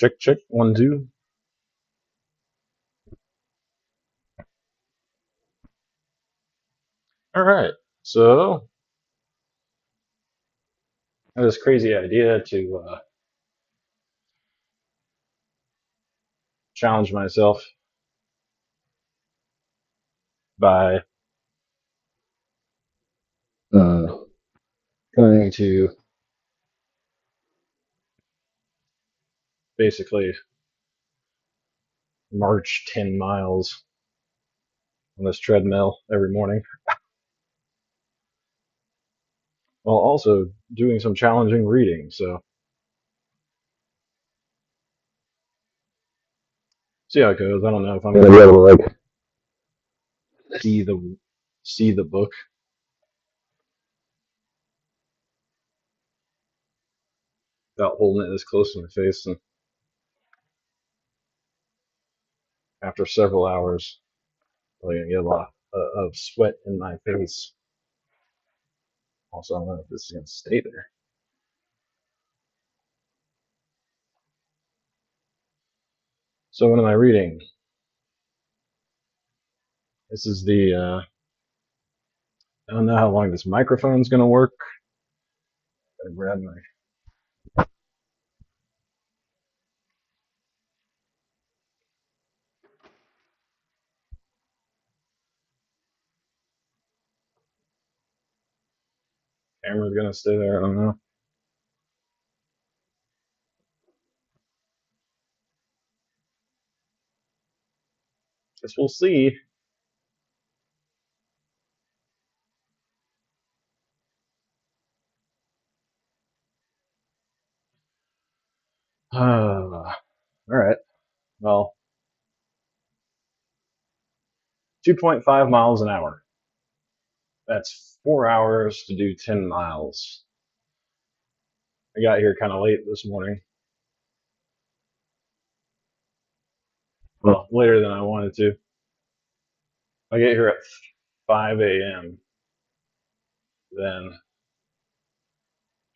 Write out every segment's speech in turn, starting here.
Check, check, 1, 2. All right. So I had this crazy idea to challenge myself by uh, going to basically march 10 miles on this treadmill every morning, while also doing some challenging reading. So see how it goes. I don't know if I'm gonna be able to like see the book without holding it this close to my face. And after several hours, I'm gonna get a lot of sweat in my face. Also, I don't know if this is gonna stay there. So what am I reading? This is the I don't know how long this microphone's gonna work. Gotta grab my camera's gonna stay there. I don't know. Guess we'll see. All right. Well, 2.5 miles an hour. That's 4 hours to do 10 miles. I got here kind of late this morning. Well, later than I wanted to. I get here at 5 a.m. Then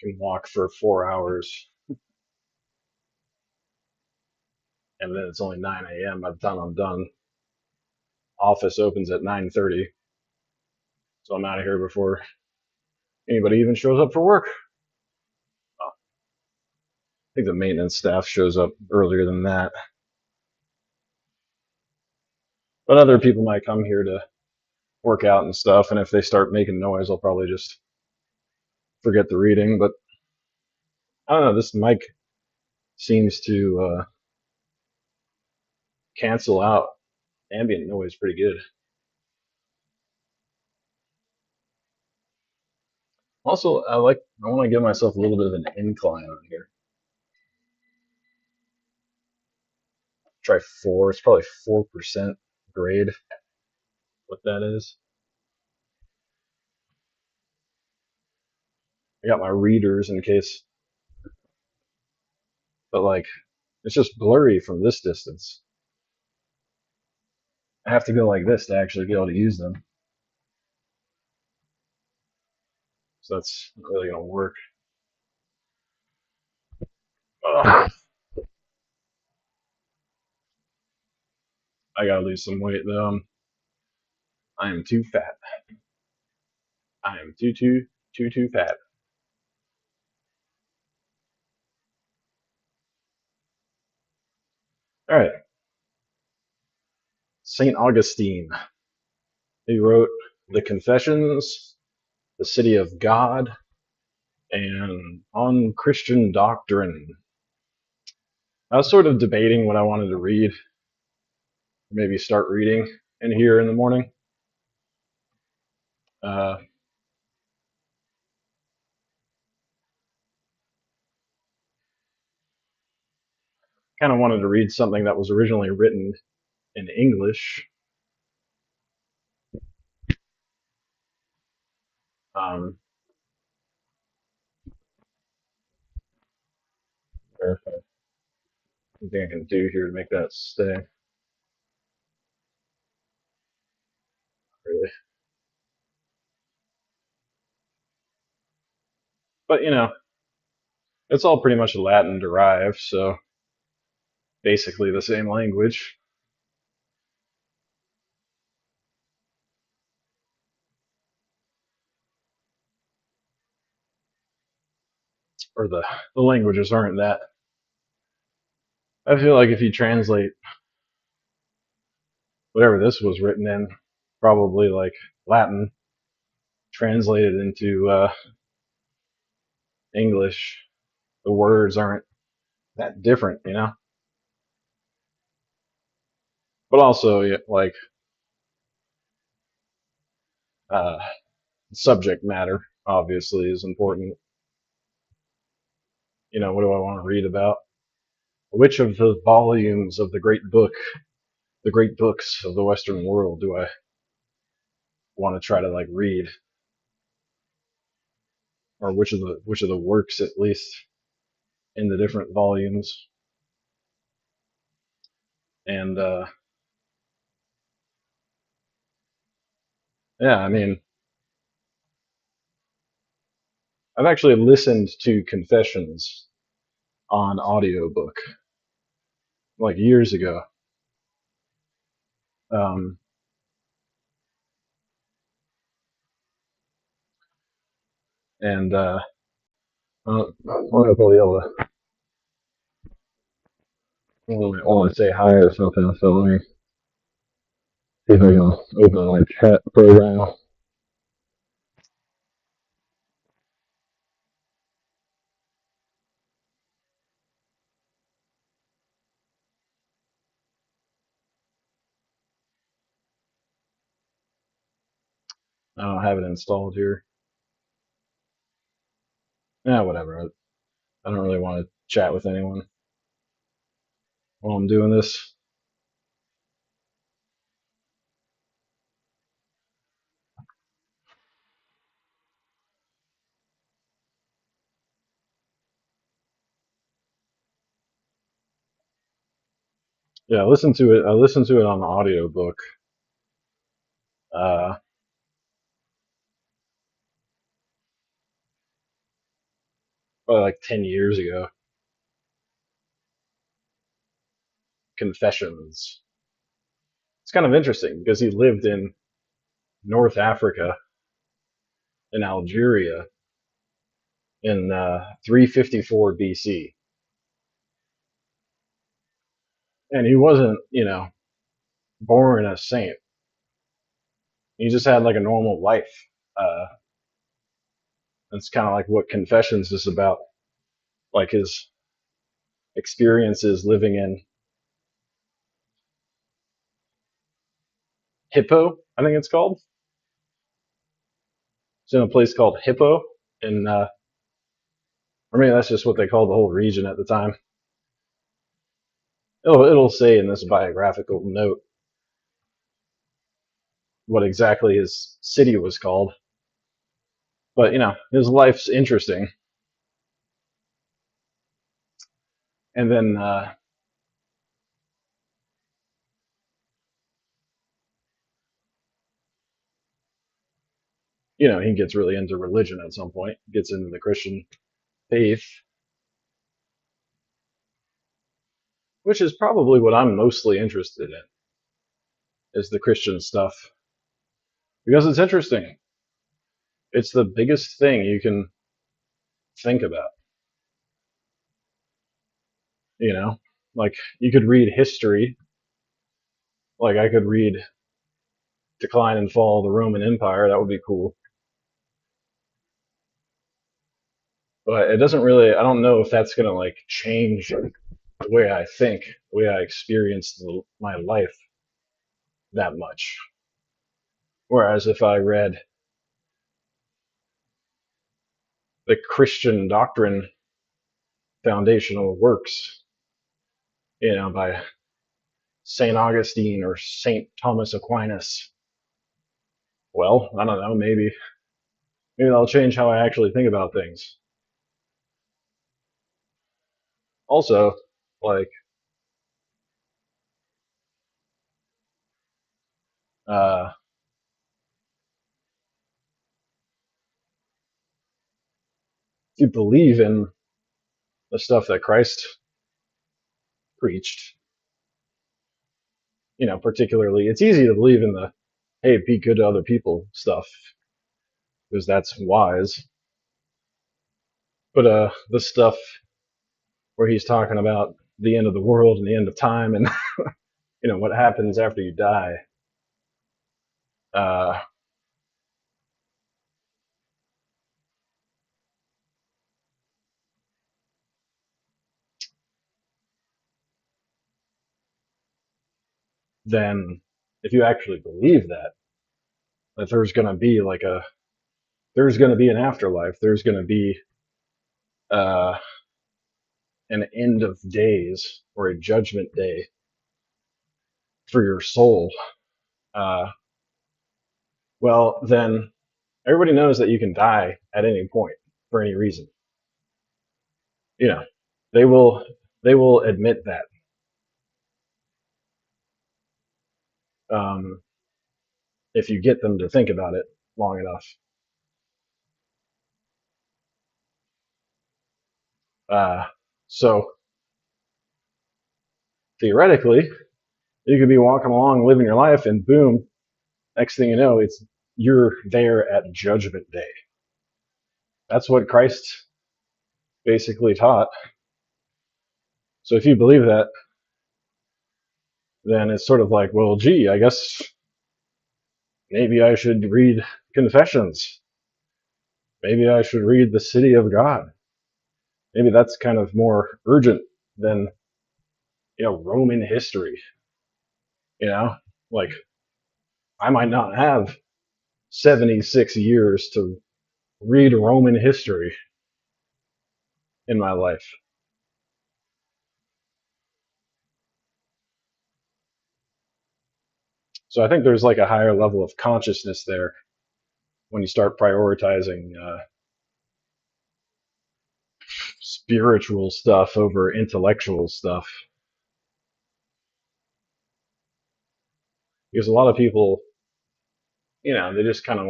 can walk for 4 hours, and then it's only 9 a.m. by the time I'm done. Office opens at 9:30, so I'm out of here before anybody even shows up for work. I think the maintenance staff shows up earlier than that. But other people might come here to work out and stuff, and if they start making noise, I'll probably just forget the reading. But I don't know, this mic seems to cancel out ambient noise pretty good. Also, I want to give myself a little bit of an incline on here. Try 4. It's probably 4% grade. What that is. I got my readers in case, but like it's just blurry from this distance. I have to go like this to actually be able to use them. So that's not really gonna work. Ugh, I gotta lose some weight though. I am too fat. I am too fat. All right, Saint Augustine. He wrote the Confessions, the City of God, and On Christian Doctrine. I was sort of debating what I wanted to read, maybe start reading in here in the morning. Uh, kind of wanted to read something that was originally written in English. Um, anything I can do here to make that stay. Really. But it's all pretty much Latin derived, so basically the same language, or the languages aren't that. I feel like if you translate whatever this was written in, probably like Latin, translated into English, the words aren't that different, you know. But also, yeah, like uh, subject matter obviously is important. You know, what do I want to read about? Which of the volumes of the great books of the Western world, do I want to try to like read, or which of the works at least in the different volumes? And yeah, I mean, I've actually listened to Confessions on audiobook like years ago. Um, and I wonder if I'll be able to. I want to say hi or something. So let me see if I can open my chat program. I don't have it installed here. Yeah, whatever. I don't really want to chat with anyone while I'm doing this. Yeah, I listened to it. I listened to it on the audiobook. Uh, Probably like 10 years ago. Confessions. It's kind of interesting because he lived in North Africa, in Algeria, in 354 BC, and he wasn't, born a saint. He just had like a normal life. Uh, that's kind of like what Confessions is about, like his experiences living in Hippo, I think it's called. It's in a place called Hippo, and or maybe that's just what they called the whole region at the time. It'll say in this biographical note what exactly his city was called. But his life's interesting. And then he gets really into religion at some point. Gets into the Christian faith, which is probably what I'm mostly interested in, is the Christian stuff because it's interesting. It's the biggest thing you can think about. You know, like you could read history. Like I could read Decline and Fall of the Roman Empire. That would be cool. But it doesn't really. I don't know if that's gonna like change the way I think, the way I experience my life that much. Whereas if I read the Christian doctrine foundational works, by St. Augustine or St. Thomas Aquinas, well, I don't know, maybe that'll change how I actually think about things. Also, like uh, if you believe in the stuff that Christ preached. Particularly, it's easy to believe in the, hey, be good to other people stuff, because that's wise. But the stuff where he's talking about the end of the world and the end of time and what happens after you die, uh, then if you actually believe that there's going to be there's going to be an afterlife, there's going to be uh, an end of days or a judgment day for your soul, uh, well, then everybody knows that you can die at any point for any reason. You know, they will they will admit that, um, if you get them to think about it long enough. Uh, so theoretically, you could be walking along, living your life, and boom, next thing you know, you're there at Judgment Day. That's what Christ basically taught. So if you believe that, then it's sort of like, well, gee, I guess maybe I should read Confessions. Maybe I should read The City of God. Maybe that's kind of more urgent than Roman history. You know, like I might not have 76 years to read Roman history in my life. So I think there's like a higher level of consciousness there when you start prioritizing spiritual stuff over intellectual stuff. Because a lot of people, they just kind of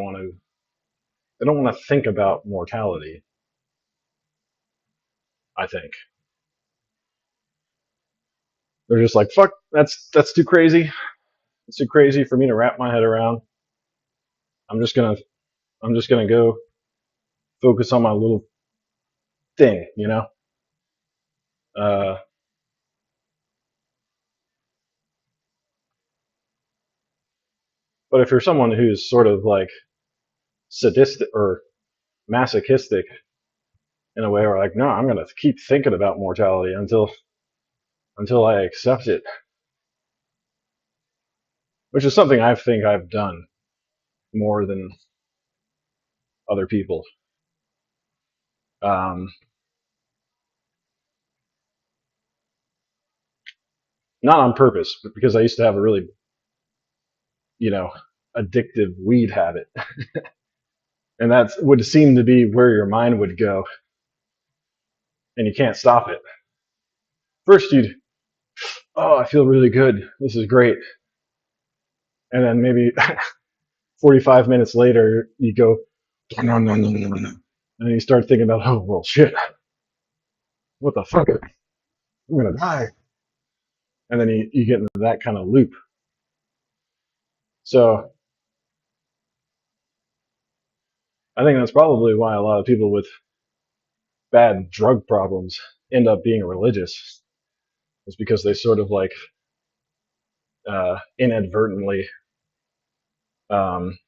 they don't want to think about mortality, I think. They're just like, fuck, that's too crazy. It's too crazy for me to wrap my head around. I'm just gonna I'm just gonna go focus on my little thing. Uh, but if you're someone who's sort of like sadistic or masochistic in a way, or like, no, I'm gonna keep thinking about mortality until I accept it, which is something I think I've done more than other people. Um, Not on purpose, but because I used to have a really, you know, addictive weed habit, and that would seem to be where your mind would go, and you can't stop it. First, oh, I feel really good. This is great, and then maybe 45 minutes later, you go, no, no, no, no, no, and you start thinking about, oh, well, shit, what the fuck? I'm gonna die, and then you get into that kind of loop. So I think that's probably why a lot of people with bad drug problems end up being religious, is because they sort of like inadvertently um,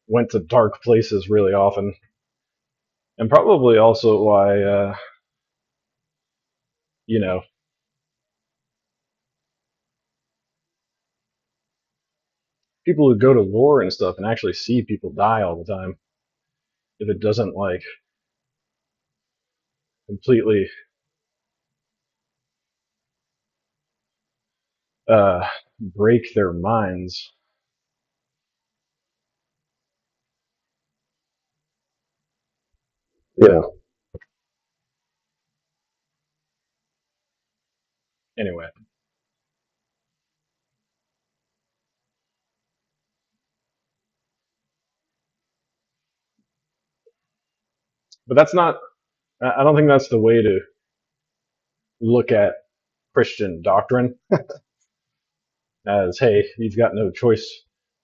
went to dark places really often, and probably also why you know people who go to war and stuff and actually see people die all the time, if it doesn't like completely uh, break their minds. Yeah. Anyway, but that's not. I don't think that's the way to look at Christian doctrine as, hey, you've got no choice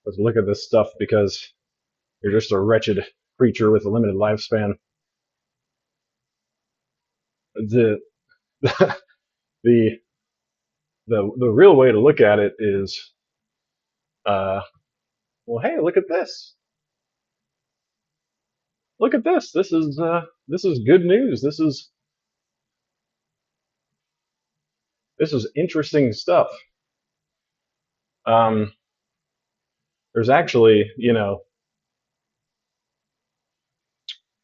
but to look at this stuff because you're just a wretched creature with a limited lifespan. The the the real way to look at it is, uh, well, hey, look at this. Look at this. This is good news. This is interesting stuff. Um, there's actually,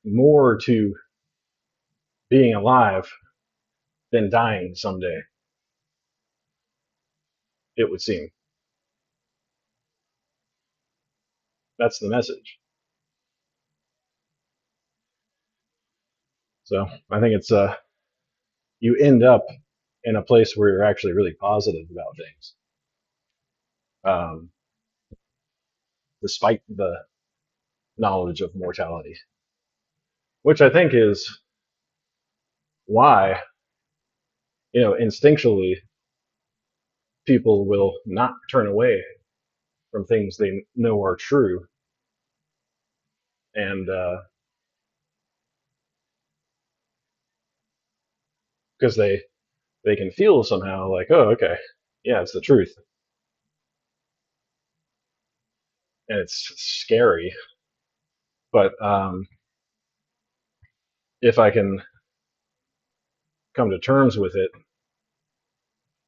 more to being alive than dying someday. It would seem that's the message. So I think it's you end up in a place where you're actually really positive about things, um, despite the knowledge of mortality, which I think is why, instinctually people will not turn away from things they know are true, and because they can feel somehow like, oh, okay, yeah, it's the truth, and it's scary. But if I can come to terms with it,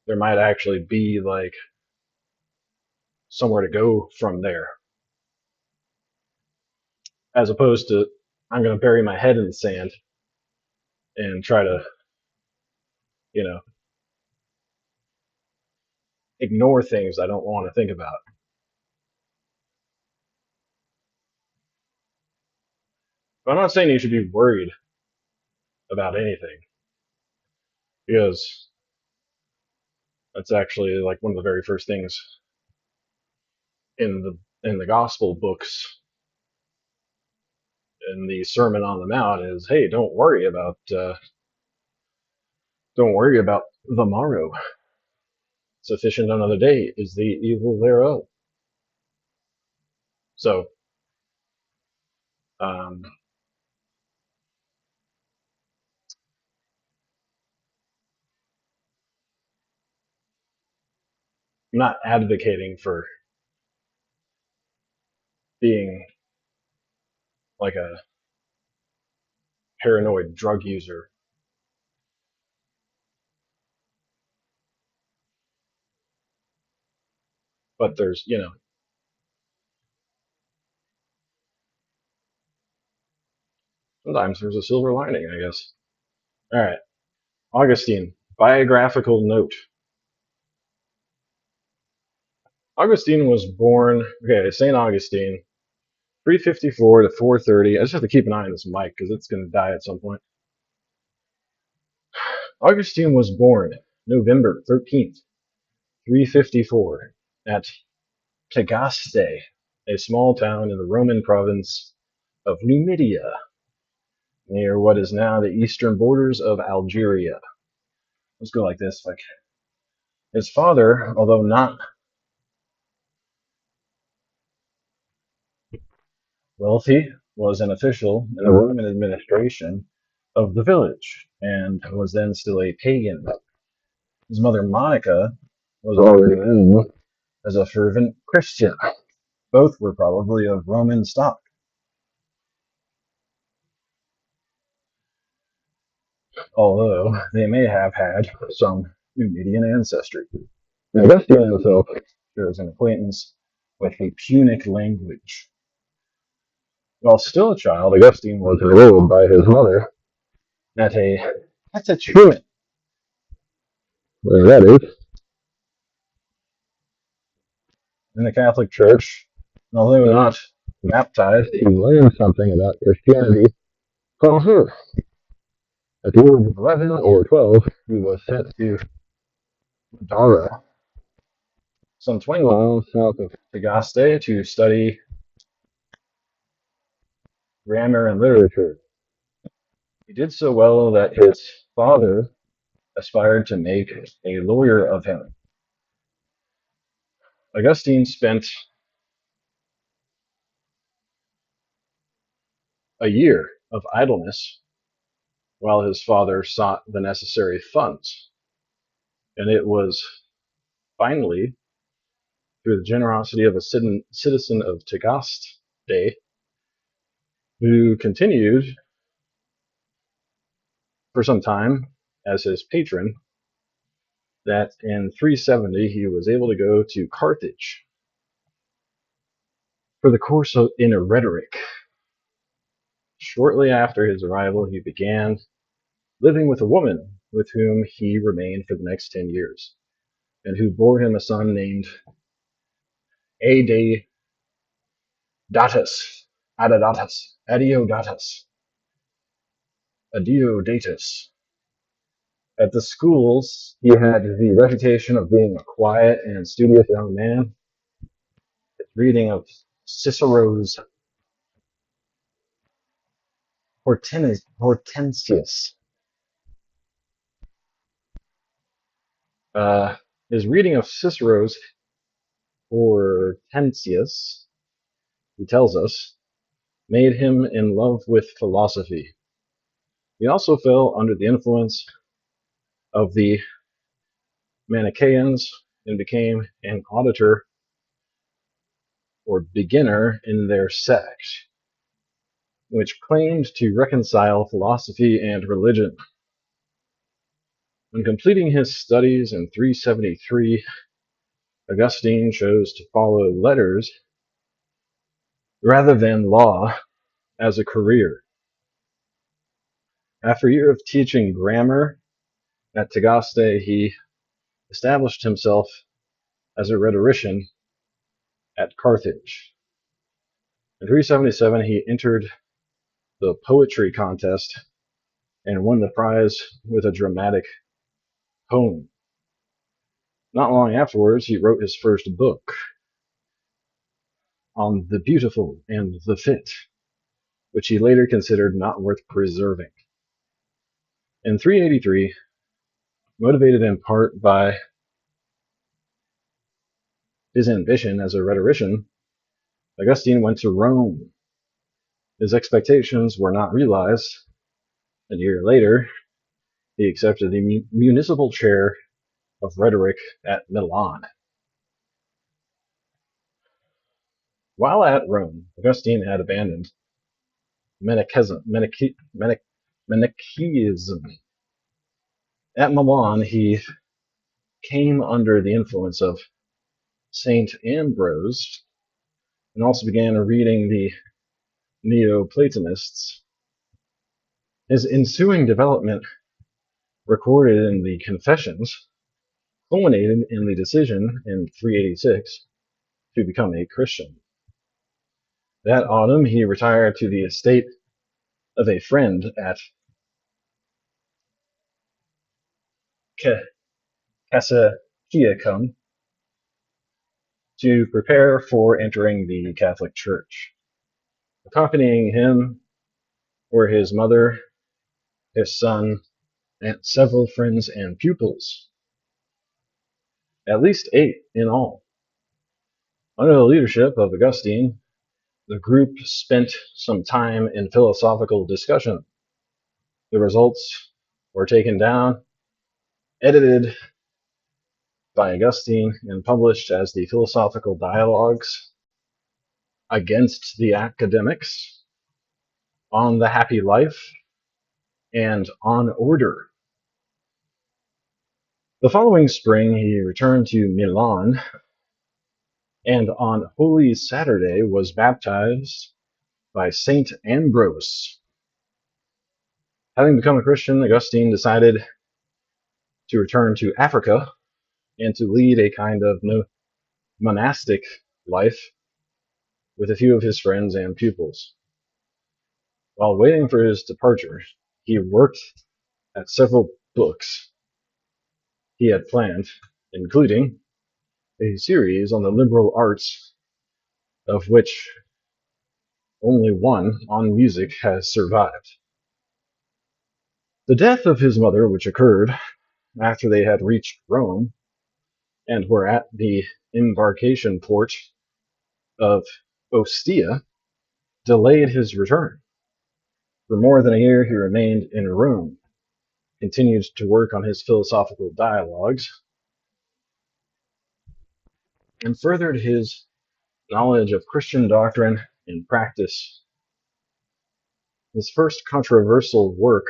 there might actually be like somewhere to go from there, as opposed to I'm going to bury my head in the sand and try to, you know, ignore things I don't want to think about. But I'm not saying you should be worried about anything, because that's actually like one of the very first things in the gospel books in the Sermon on the Mount is, hey, don't worry about the morrow. Sufficient another day is the evil thereof. So, um, I'm not advocating for being like a paranoid drug user, but sometimes there's a silver lining, I guess. All right, Augustine, biographical note. Augustine was born, okay, St. Augustine, 354 to 430. I just have to keep an eye on this mic because it's going to die at some point. Augustine was born November 13th, 354, at Tagaste, a small town in the Roman province of Numidia, near what is now the eastern borders of Algeria. Let's go like this. Like his father, although not wealthy, was an official in the Roman administration of the village, and was then still a pagan. His mother Monica was already known as a fervent Christian. Both were probably of Roman stock, although they may have had some Numidian ancestry. Augustine himself shows an acquaintance with the Punic language. While still a child, Augustine was enrolled by his mother at a catechumen, where that is, in the Catholic Church. And although not baptized, he learned something about Christianity from her. At the age of 11 or 12, he was sent to Dara, some 20 miles south of Tagaste, to study grammar and literature. He did so well that his father aspired to make a lawyer of him. Augustine spent a year of idleness while his father sought the necessary funds, and it was finally through the generosity of a citizen of Tagaste, who continued for some time as his patron, that in 370 he was able to go to Carthage for the course in rhetoric. Shortly after his arrival, he began living with a woman with whom he remained for the next 10 years, and who bore him a son named Adeodatus, Adeodatus, Adeodatus. At the schools, he had the reputation of being a quiet and studious young man. His reading of Cicero's Hortensius, uh, his reading of Cicero's Hortensius, he tells us, made him in love with philosophy. He also fell under the influence of the Manichaeans and became an auditor or beginner in their sect, which claimed to reconcile philosophy and religion. When completing his studies in 373, Augustine chose to follow letters rather than law as a career. After a year of teaching grammar at Tagaste, he established himself as a rhetorician at Carthage. In 377, he entered the poetry contest and won the prize with a dramatic poem. Not long afterwards, he wrote his first book on the beautiful and the fit, which he later considered not worth preserving. In 383, motivated in part by his ambition as a rhetorician, Augustine went to Rome. His expectations were not realized. A year later, he accepted the municipal chair of rhetoric at Milan. While at Rome, Augustine had abandoned Manichaeism. At Milan, he came under the influence of Saint Ambrose and also began reading the Neoplatonists. His ensuing development, recorded in the Confessions, culminated in the decision in 386 to become a Christian. That autumn, he retired to the estate of a friend at Cassiacum to prepare for entering the Catholic Church. Accompanying him were his mother, his son, and several friends and pupils, at least 8 in all. Under the leadership of Augustine, the group spent some time in philosophical discussion. The results were taken down, edited by Augustine, and published as the Philosophical Dialogues Against the Academics, On the Happy Life, and On Order. The following spring, he returned to Milan, and on Holy Saturday was baptized by Saint Ambrose. Having become a Christian, Augustine decided to return to Africa and to lead a kind of monastic life with a few of his friends and pupils. While waiting for his departure, he worked at several books he had planned, including a series on the liberal arts, of which only one on music has survived. The death of his mother, which occurred after they had reached Rome and were at the embarkation port of Ostia, delayed his return. For more than a year, he remained in Rome, continued to work on his philosophical dialogues, and furthered his knowledge of Christian doctrine and practice. His first controversial work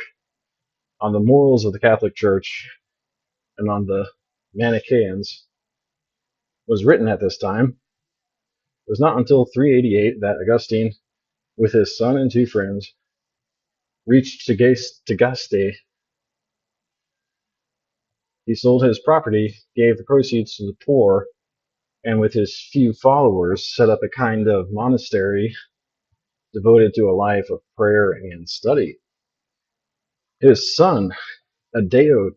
on the morals of the Catholic Church and on the Manichaeans was written at this time. It was not until 388 that Augustine, with his son and two friends, reached Tagaste. He sold his property, gave the proceeds to the poor, and with his few followers set up a kind of monastery devoted to a life of prayer and study. His son, Adeodatus,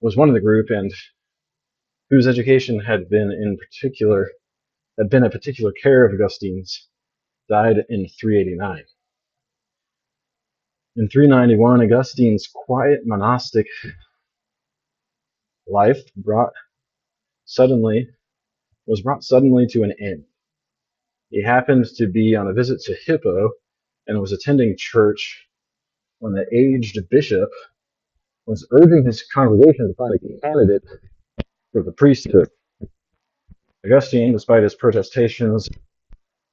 was one of the group, and whose education had been a particular care of Augustine's, died in 389. In 391, Augustine's quiet monastic life was brought suddenly to an end. He happened to be on a visit to Hippo and was attending church when the aged bishop was urging his congregation to find a candidate for the priesthood. Augustine, despite his protestations,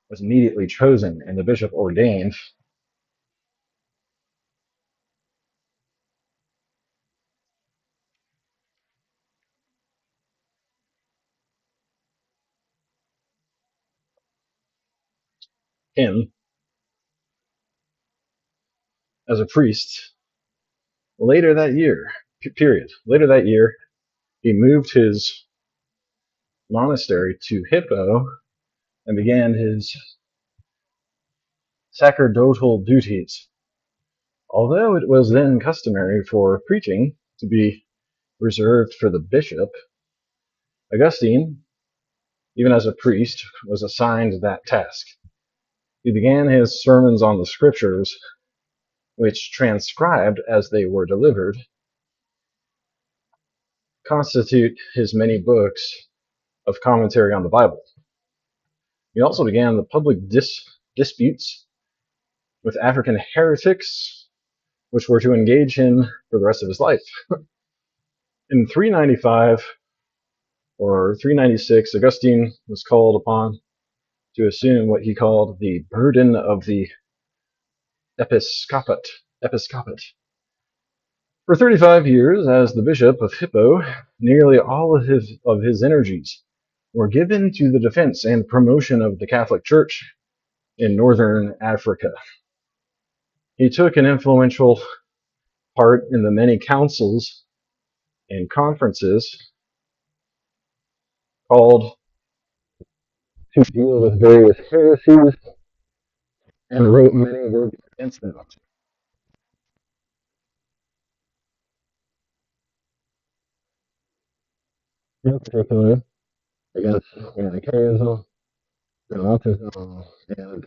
was immediately chosen, and the bishop ordained him as a priest later that year. Later that year, he moved his monastery to Hippo and began his sacerdotal duties. Although it was then customary for preaching to be reserved for the bishop, Augustine, even as a priest, was assigned that task. He began his sermons on the scriptures, which, transcribed as they were delivered, constitute his many books of commentary on the Bible. He also began the public disputes with African heretics, which were to engage him for the rest of his life. In 395 or 396, Augustine was called upon to assume what he called the burden of the episcopate. For 35 years, as the bishop of Hippo, nearly all of his energies were given to the defense and promotion of the Catholic Church in northern Africa. He took an influential part in the many councils and conferences called to deal with various heresies and wrote many works against them. In particular, against Manichaeism, Gnosticism, and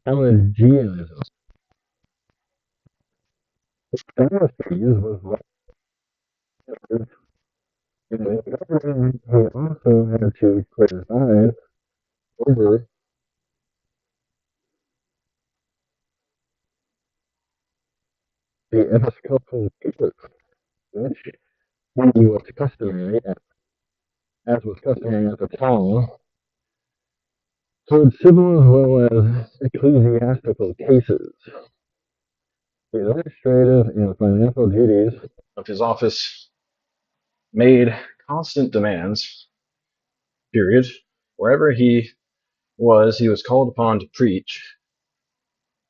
Pelagianism. Pharisees was what and he also had to preside over the episcopal church, which was customary, as was customary at the time, toward civil as well as ecclesiastical cases. The administrative and financial duties of his office made constant demands, period. Wherever he was called upon to preach,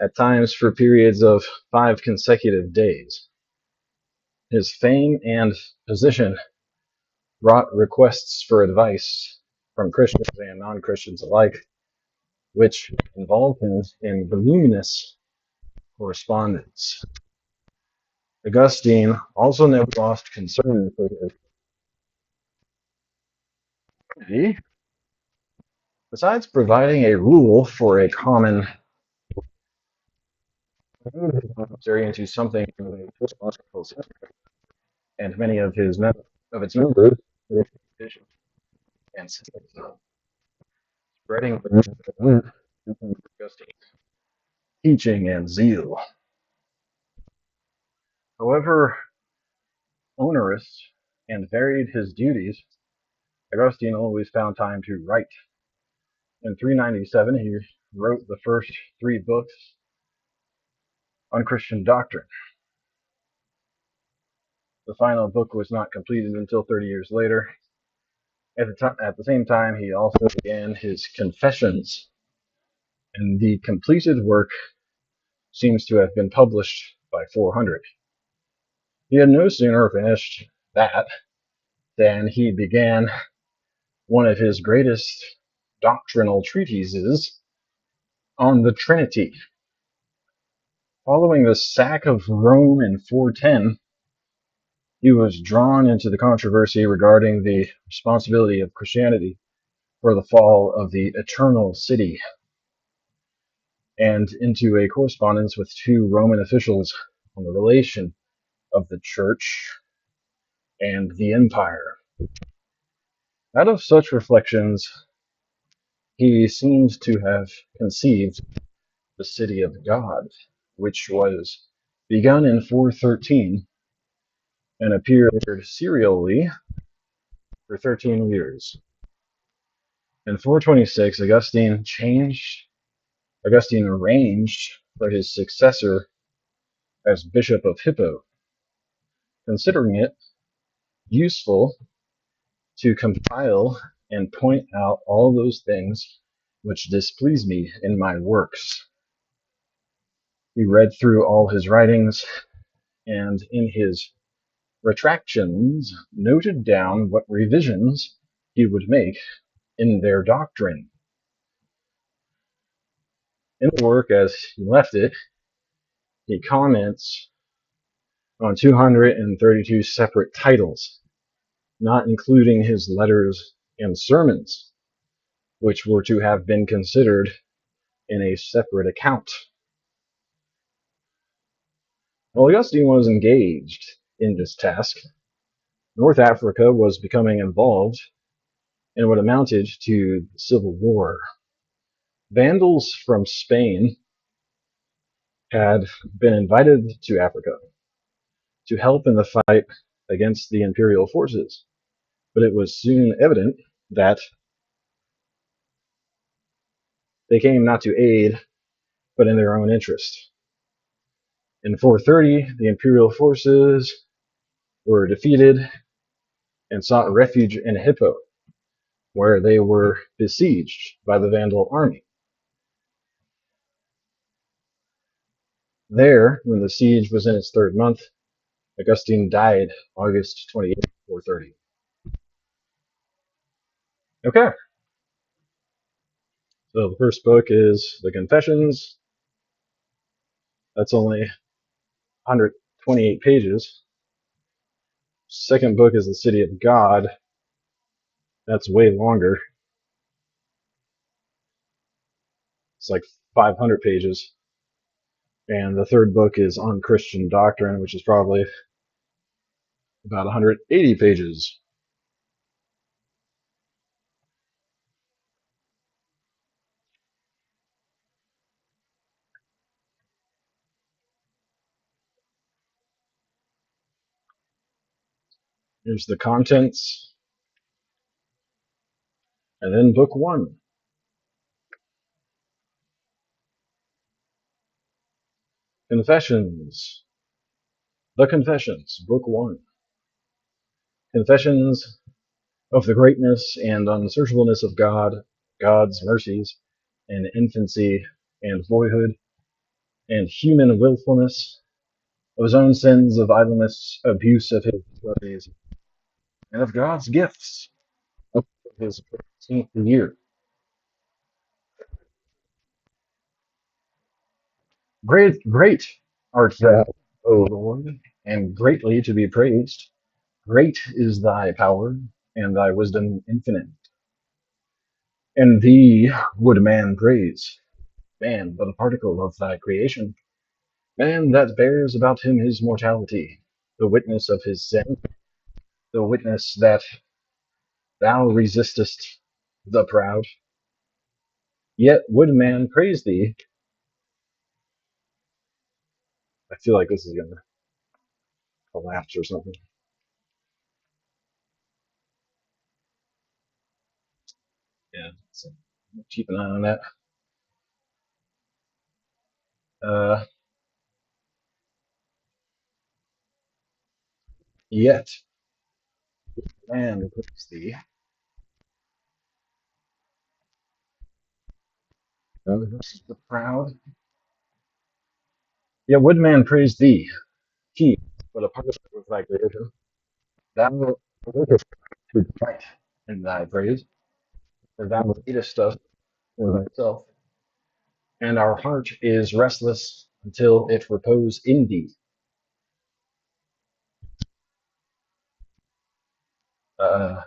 at times for periods of 5 consecutive days. His fame and position brought requests for advice from Christians and non-Christians alike, which involved him in voluminous correspondence. Augustine also never lost concern for his community. Besides providing a rule for a common monastery into something of a philosophical system, and many of of its members were traditions and systems, spreading Augustine's teaching and zeal. However onerous and varied his duties, Augustine always found time to write. In 397, he wrote the first three books on Christian doctrine. The final book was not completed until 30 years later. At the same time, he also began his Confessions, and the completed work seems to have been published by 400. He had no sooner finished that than he began one of his greatest doctrinal treatises on the Trinity. Following the sack of Rome in 410, he was drawn into the controversy regarding the responsibility of Christianity for the fall of the Eternal City, and into a correspondence with two Roman officials on the relation of the Church and the Empire. Out of such reflections, he seems to have conceived the City of God, which was begun in 413 and appeared serially for 13 years. In 426, Augustine arranged for his successor as Bishop of Hippo, considering it useful to compile and point out all those things which displease me in my works. He read through all his writings and in his retractions noted down what revisions he would make in their doctrine. In the work as he left it, he comments on 232 separate titles, not including his letters and sermons, which were to have been considered in a separate account. While Augustine was engaged in this task, North Africa was becoming involved in what amounted to civil war. Vandals from Spain had been invited to Africa to help in the fight against the imperial forces, but it was soon evident that they came not to aid, but in their own interest. In 430, the imperial forces were defeated and sought refuge in Hippo, where they were besieged by the Vandal army. There, when the siege was in its third month, Augustine died August 28, 430. Okay, so the first book is the Confessions. That's only 128 pages. Second book is the City of God. That's way longer. It's like 500 pages. And the third book is on Christian doctrine, which is probably about 180 pages. Here's the contents. And then book one. Confessions. The Confessions, book one. Confessions of the greatness and unsearchableness of God, God's mercies, and infancy and boyhood, and human willfulness, of his own sins of idleness, abuse of his ways, and of God's gifts of his 15th year. Great art thou, O Lord, and greatly to be praised. Great is thy power, and thy wisdom infinite. And thee would man praise, man but a particle of thy creation. Man that bears about him his mortality, the witness of his sin, the witness that thou resistest the proud. Yet would man praise thee. I feel like this is going to collapse or something. Yeah, so keep an eye on that. Uh, Yet man praise thee. The proud. Yet would man praise thee. He, for the purpose of thy creation, thou workest to delight in thy praise, for thou leadest us for thyself, and our heart is restless until it repose in thee. Uh,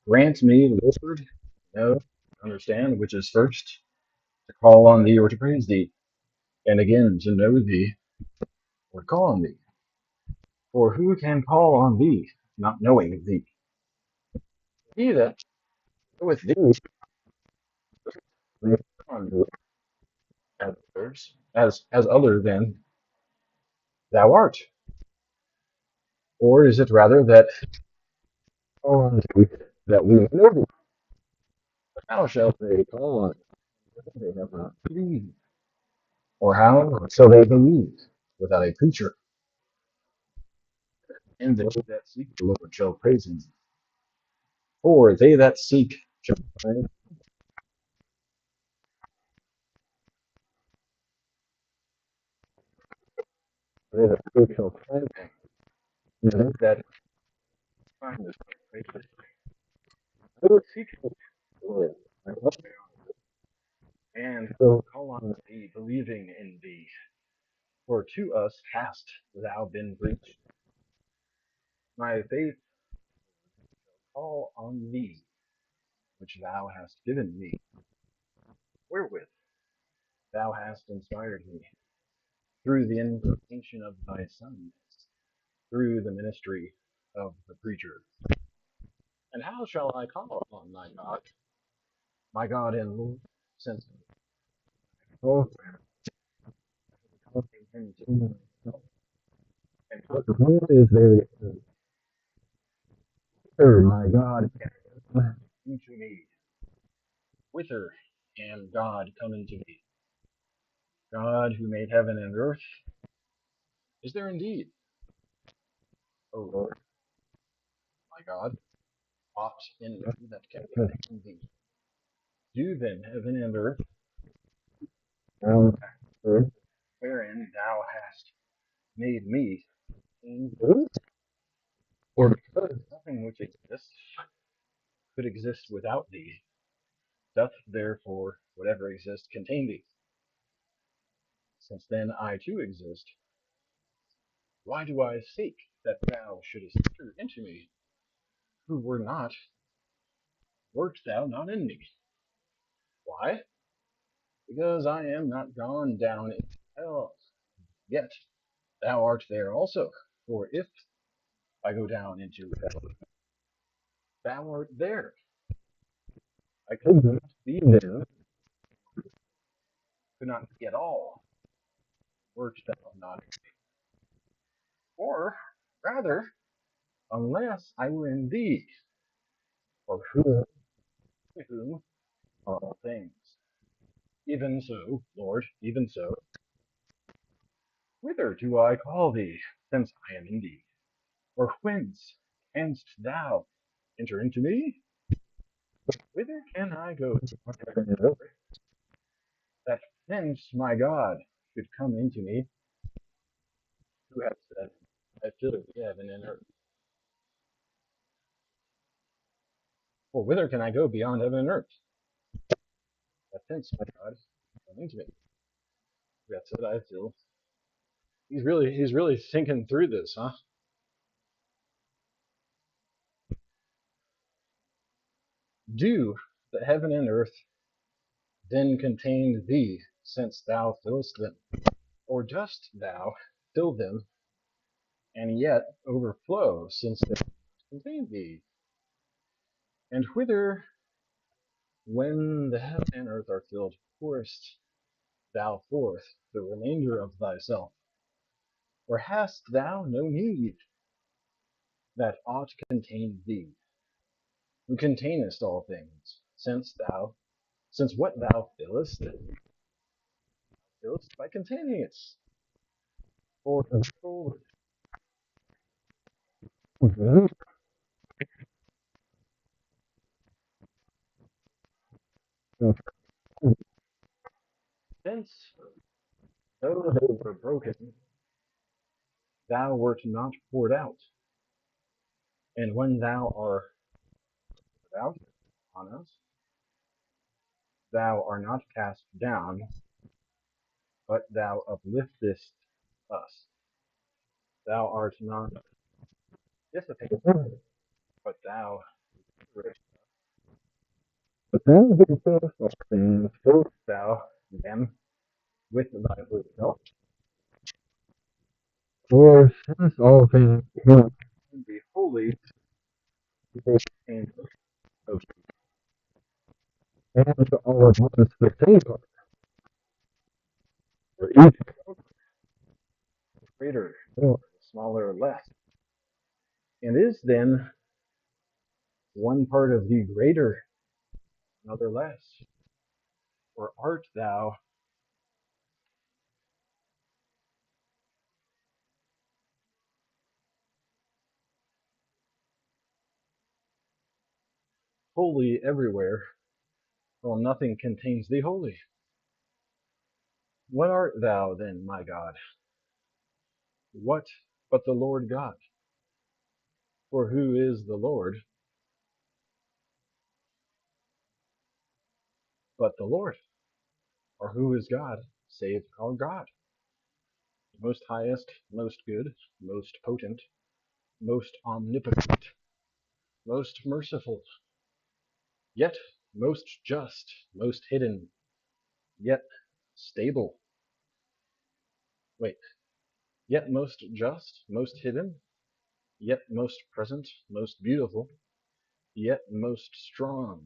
Grant me, Lord, know, understand which is first, to call on thee or to praise thee, and again to know thee or call on thee. For who can call on thee, not knowing thee? He that knoweth thee, on thee as other than thou art. Or is it rather that call on thee that we may know thee? How shall they call on thee if they have not believed? Or how shall they believe without a preacher? And they that seek the Lord shall praise him. For they that seek shall find, they that seek shall find him. And they that find us shall praise him. I will seek the Lord, I will and will call on thee, believing in thee. For to us hast thou been preached. My faith call on thee, which thou hast given me, wherewith thou hast inspired me, through the invocation of thy Son, through the ministry of the preacher. And how shall I call upon thy God, my God and Lord, since both him to myself, and what is there my God can into me? Whither can God come into me? God who made heaven and earth, is there indeed, O Lord, my God, aught in me that can contain thee? Do then heaven and earth, thou earth, wherein thou hast made me, in earth, or because nothing which exists could exist without thee, doth therefore whatever exists contain thee. Since then I too exist, why do I seek that thou shouldest enter into me, who were not, wert thou not in me? Why? Because I am not gone down into hell, yet thou art there also. For if I go down into hell, thou art there. I could not be there, could not be at all, wert thou not in me. Or rather, unless I were in thee, for whom, to whom are all things. Even so, Lord, even so, whither do I call thee, since I am in thee? Or whence canst thou enter into me? Whither can I go that thence my God should come into me, who hath said, I fill heaven and earth? Or whither can I go beyond heaven and earth? That thence my God come into me, who hath said, I fill. He's really thinking through this, huh? Do the heaven and earth then contain thee, since thou fillest them? Or dost thou fill them and yet overflow, since they contain thee? And whither, when the heaven and earth are filled, pourest thou forth the remainder of thyself? Or hast thou no need that ought to contain thee, who containest all things, since what thou fillest by containing it? For the soul since, though they were broken, thou wert not poured out, and when thou art poured out on us, thou art not cast down, but thou upliftest us. Thou art not dissipated, but thou fillest thou them with thy Holy Ghost. For since all things be holy and most, and all at once the same God, for each greater, more, smaller, less, and is then one part of thee greater, another less? Or art thou holy everywhere, while nothing contains thee wholly? What art thou then, my God? What but the Lord God? For who is the Lord but the Lord? Or who is God save our God? Most highest, most good, most potent, most omnipotent, most merciful, yet most just, most hidden, yet stable. Wait, yet most just, most hidden, yet most present, most beautiful, yet most strong,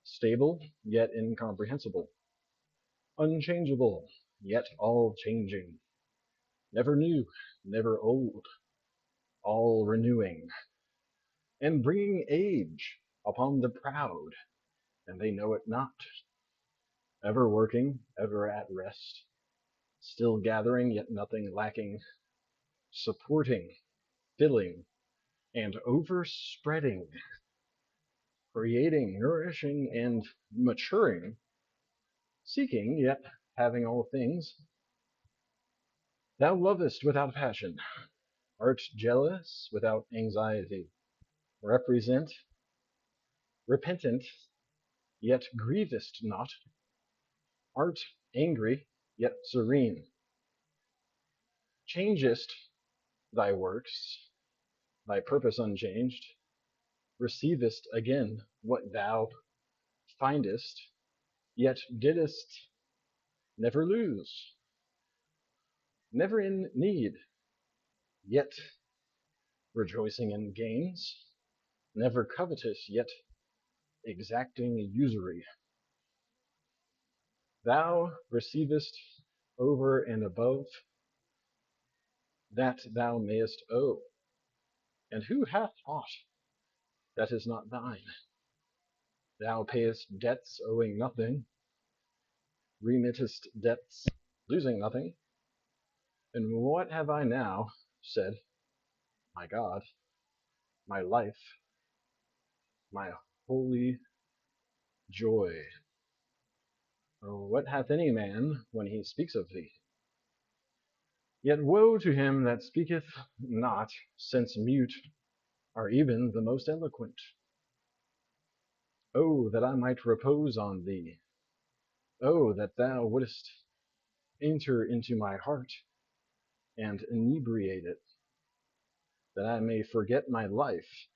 stable, yet incomprehensible, unchangeable, yet all changing, never new, never old, all renewing, and bringing age upon the proud, and they know it not, ever working, ever at rest, still gathering, yet nothing lacking, supporting, filling, and overspreading, creating, nourishing, and maturing, seeking, yet having all things. Thou lovest without passion, art jealous without anxiety, represent, repentant, yet grievest not, art angry, yet serene, changest thy works, thy purpose unchanged, receivest again what thou findest, yet didst never lose, never in need, yet rejoicing in gains, never covetous, yet exacting usury. Thou receivest over and above that thou mayest owe. And who hath aught that is not thine? Thou payest debts owing nothing, remittest debts losing nothing. And what have I now said, my God, my life, my holy joy? Or what hath any man when he speaks of thee? Yet woe to him that speaketh not, since mute are even the most eloquent. Oh, that I might repose on thee! Oh, that thou wouldest enter into my heart and inebriate it, that I may forget my life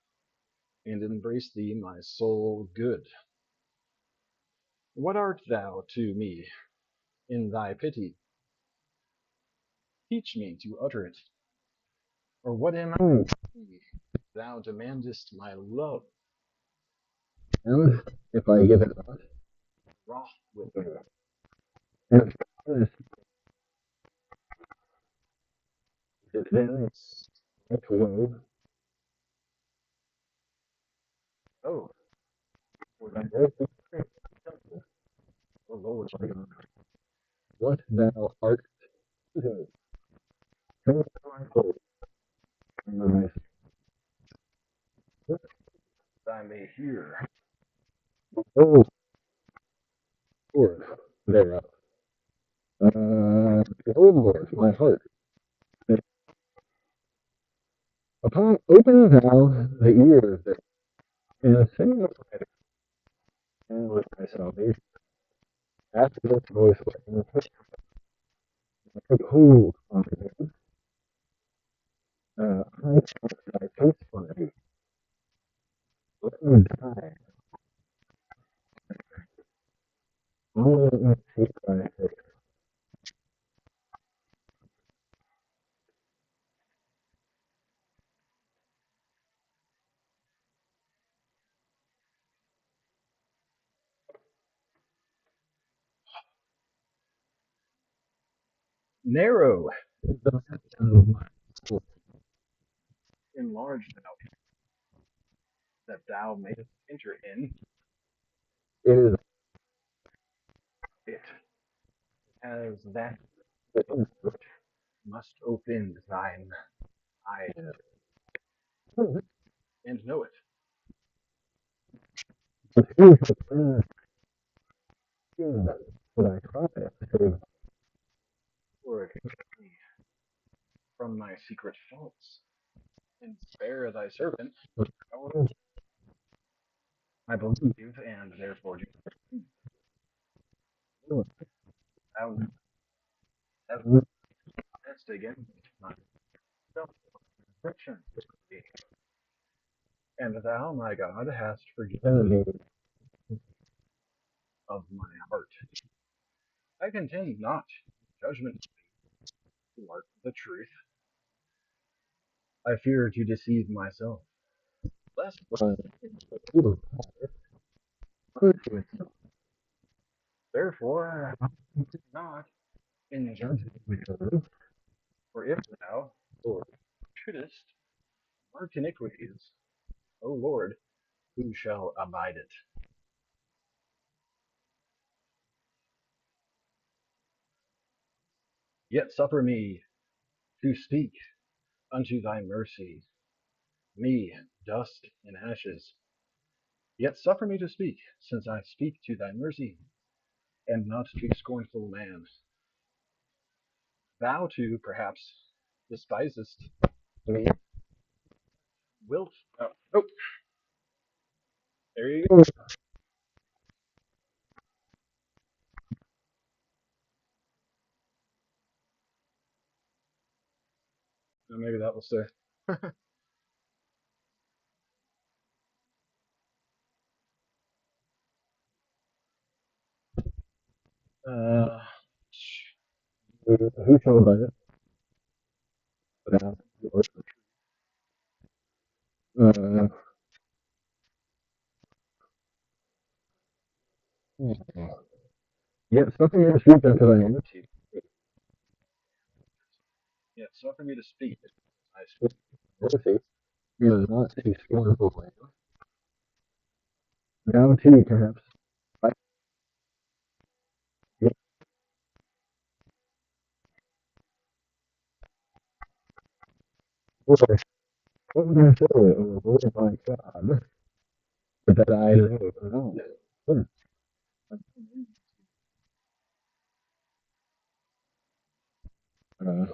and embrace thee, my soul good. What art thou to me in thy pity? Teach me to utter it. Or what am I? Thou demandest my love. And if I give it not, wrath with her. And if it then it's woe. Oh, for thy voice is great. O Lord my God, what thou art to do. Turn my soul from my that I may hear. Oh, Lord, thereof. O Lord, my heart. Upon open thou the ears and sing with my and with my salvation. After this voice was took hold on him. I trust thy faithfulness. Let me die. Only let me seek thy face. Narrow is the path of my soul. Enlarge thou that thou mayest enter in. It is it as that which must open thine eyes and know it. But who hath seen what I cry, save Lord, me from my secret faults, and spare thy servant. I believe, and therefore do. Thou hast test against my self-affliction, and thou, my God, hast forgiven me of my heart. I contend not judgment, who art the truth. I fear to deceive myself, lest therefore I not in judgment with her. For if thou, Lord, shouldest mark iniquities, O Lord, who shall abide it? Yet suffer me to speak unto thy mercy, me, dust and ashes. Yet suffer me to speak, since I speak to thy mercy, and not to scornful man. Thou too, perhaps, despisest me. Wilt oh, there you go. Maybe that will stay. Uh, who shall abide it? Thou, Lord. Yet suffer me to speak unto thy mercy. Yet suffer me to speak. I speak mercy. You are not a scornful man. Now too, perhaps. I yet Lord, what would I say, O Lord my God, but that I live alone? Uh,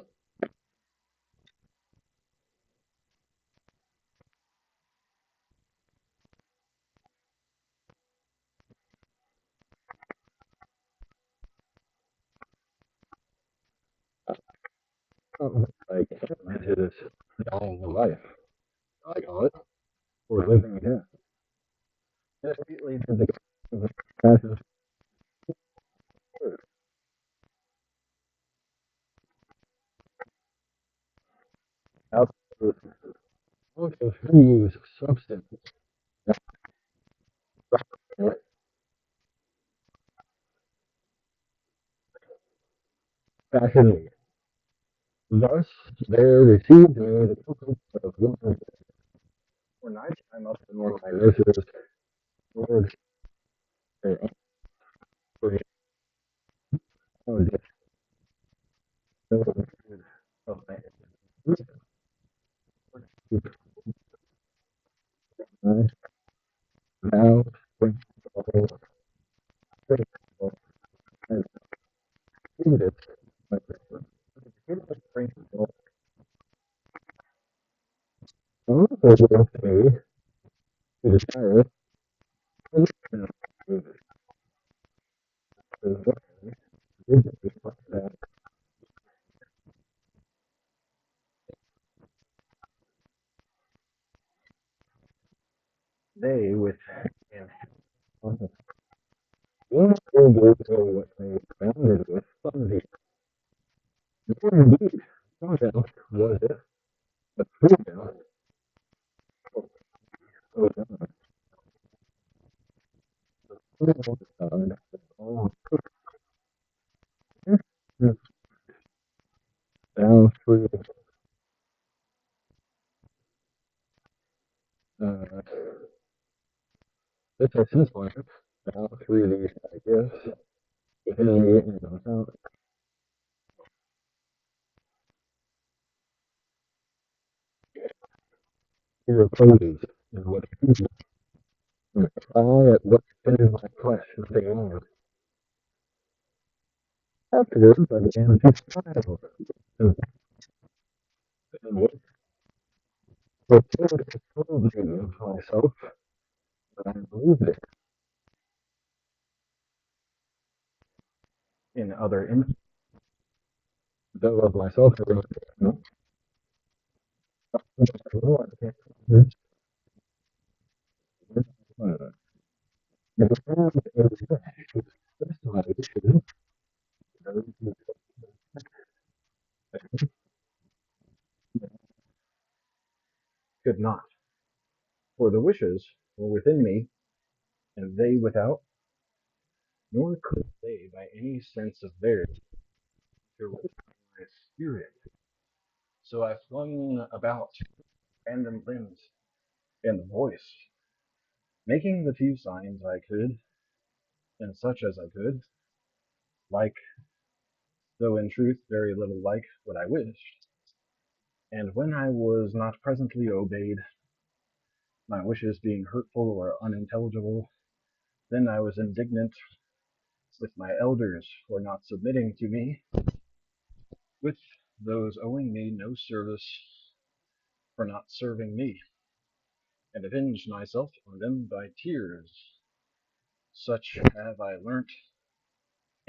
like, into this dying life. I call it, or living death. Just immediately to the passive word. Also, use substance fashion. Thus, there received me the comfort of God. When I came up in one of my nurses, Lord, their offering of the of my I now bring all faithful and treated my principle. Also grants me to desire and that they with and one will go to what they founded with some of the indeed what else was it but who else was God all down through uh this is his life down through these ideas within me and without he opposes and what he and try at what fitted my flesh nothing more. Afterwards I began to smile and what fulfilled the true of myself that I believed it in other instances though of myself I wrote no, I can't never found a specialization could not, for the wishes were within me, and they without, nor could they by any sense of theirs interrupt my spirit. So I flung about random limbs and voice, making the few signs I could, and such as I could, like, though in truth very little like what I wished. And when I was not presently obeyed, my wishes being hurtful or unintelligible, then I was indignant with my elders for not submitting to me, with those owing me no service for not serving me, and avenged myself on them by tears. Such have I learnt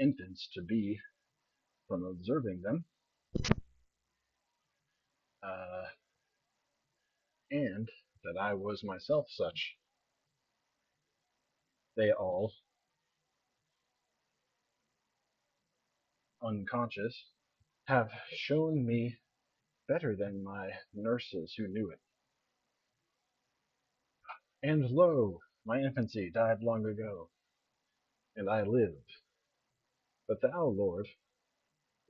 infants to be from observing them, uh, and that I was myself such. They all, unconscious, have shown me better than my nurses who knew it. And lo, my infancy died long ago, and I live. But thou, Lord,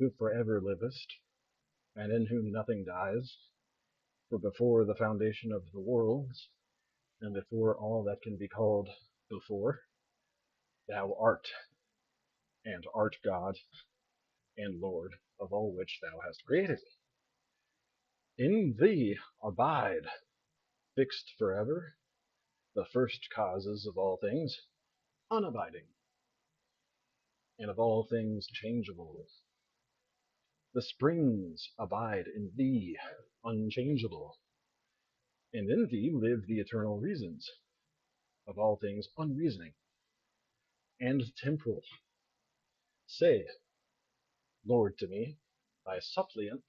who forever livest, and in whom nothing dies, for before the foundation of the worlds, and before all that can be called before, thou art, and art God, and Lord of all which thou hast created. In thee abide, fixed forever, the first causes of all things, unabiding, and of all things changeable. The springs abide in thee, unchangeable, and in thee live the eternal reasons, of all things unreasoning and temporal. Say, Lord, to me, thy suppliant,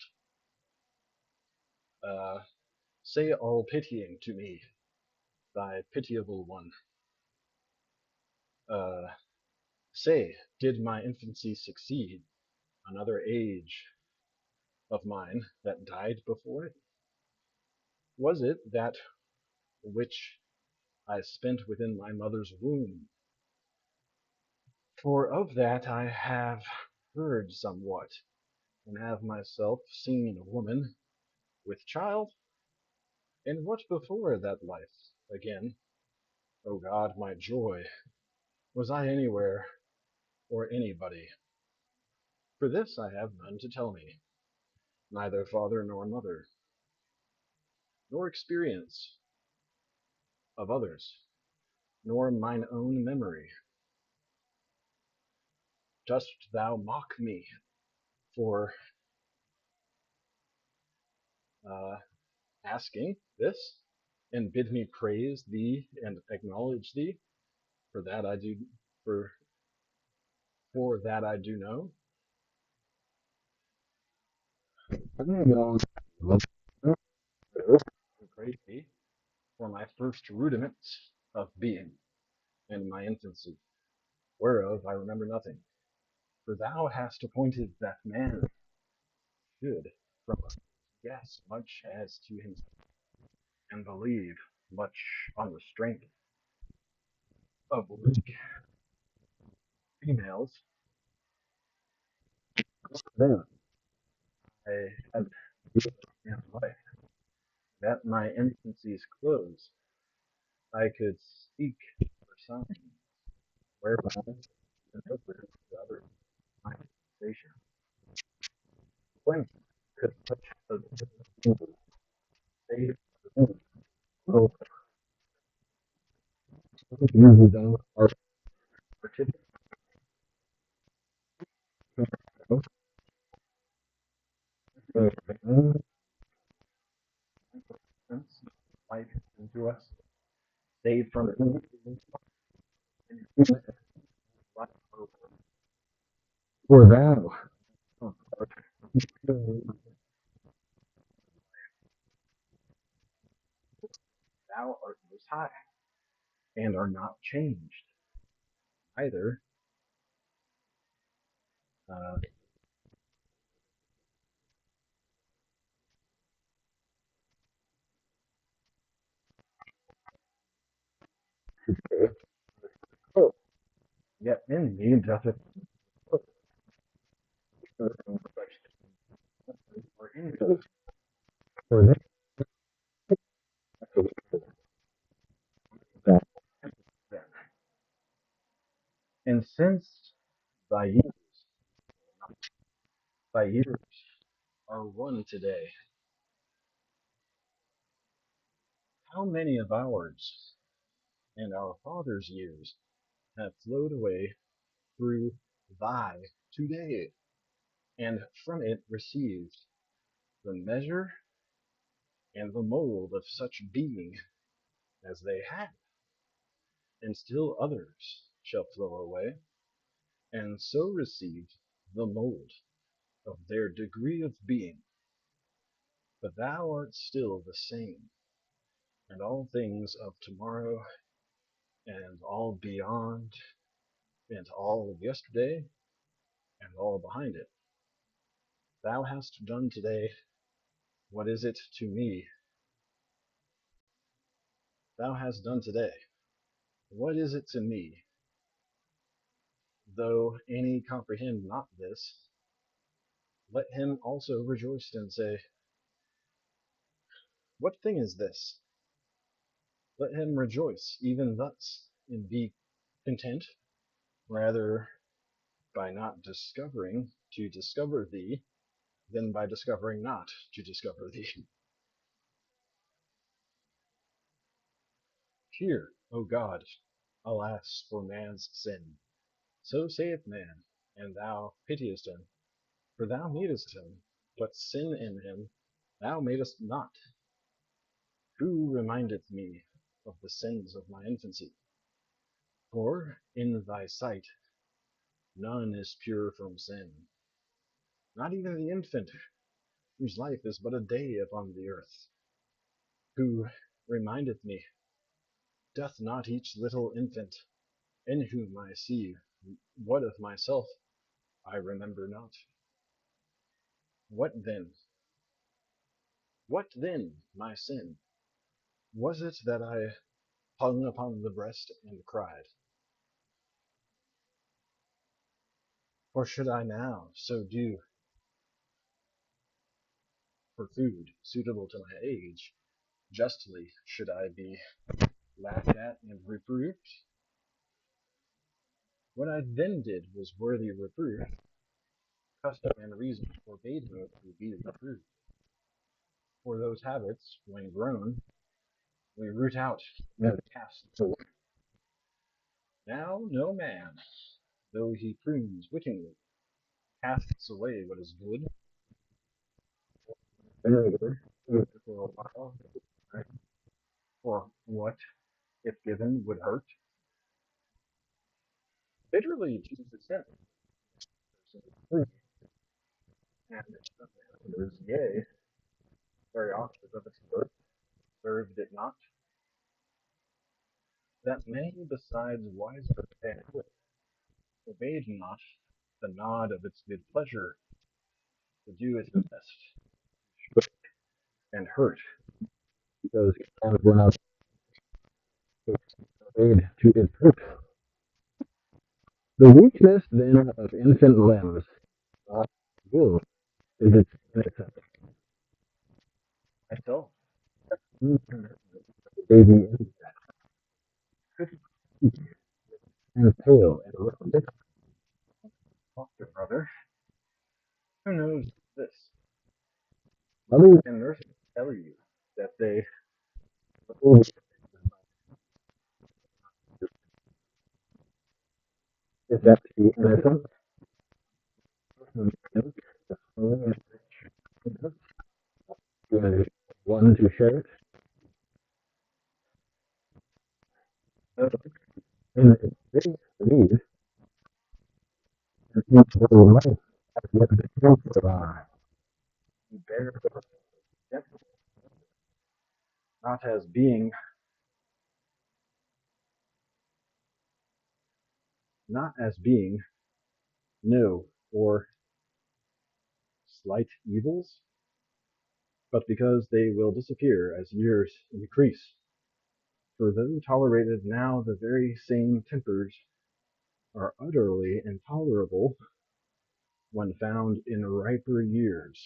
uh, say all pitying to me, thy pitiable one. Uh, say, did my infancy succeed another age of mine that died before it? Was it that which I spent within my mother's womb? For of that I have heard somewhat, and have myself seen a woman with child. And what before that life? Again, O God, my joy, was I anywhere or anybody? For this I have none to tell me, neither father nor mother, nor experience of others, nor mine own memory. Dost thou mock me for uh, asking this, and bid me praise thee and acknowledge thee? For that I do, for for that I do know. Praise thee for my first rudiments of being and my infancy, whereof I remember nothing. For thou hast appointed that man should from us guess much as to himself, and believe much on the strength of weak females. Then I had in life that my infancy's close I could speak for signs, whereby and open to other my sensation. When could such a save well, you thou art particular life into us, save from for thou art thou art most high, and are not changed, either uh, yet in me doth it or in me. For this that then. And since thy years, thy years are one today, how many of ours and our fathers' years have flowed away through thy today, and from it received the measure and the mold of such being as they had, and still others shall flow away, and so receive the mold of their degree of being. But thou art still the same, and all things of tomorrow, and all beyond, and all of yesterday, and all behind it. Thou hast done today. What is it to me? Thou hast done today. What is it to me? Though any comprehend not this, let him also rejoice and say, what thing is this? Let him rejoice even thus, and be content, rather by not discovering to discover thee, than by discovering not to discover thee. Hear, O God, alas for man's sin. So saith man, and thou pitiest him, for thou madest him, but sin in him thou madest not. Who remindeth me of the sins of my infancy? For in thy sight none is pure from sin, not even the infant, whose life is but a day upon the earth. Who remindeth me, doth not each little infant, in whom I see what of myself I remember not? What then? What then my sin? Was it that I hung upon the breast and cried? Or should I now so do for food suitable to my age? Justly should I be laughed at and reproved? What I then did was worthy reproof. Custom and reason forbade me to be reproved. For those habits, when grown, we root out and cast away. Now no man, though he prunes wittingly, casts away what is good, very good, for a while, for what, if given, would hurt. Bitterly Jesus sent, and others, yea, very often of its birth, served it not, that many besides wiser than it obeyed not the nod of its good pleasure to do its best, and hurt, because it were not obeyed to its hurt. The weakness then of infant limbs, will, is its innocence. Myself, baby and pale and little bit foster brother, who knows this? Mothers and nurses tell you that they is that the innocent one to share it in its very need and each little life as yet the counsel bear not as being not as being no or slight evils, but because they will disappear as years increase. For though tolerated now, the very same tempers are utterly intolerable when found in riper years.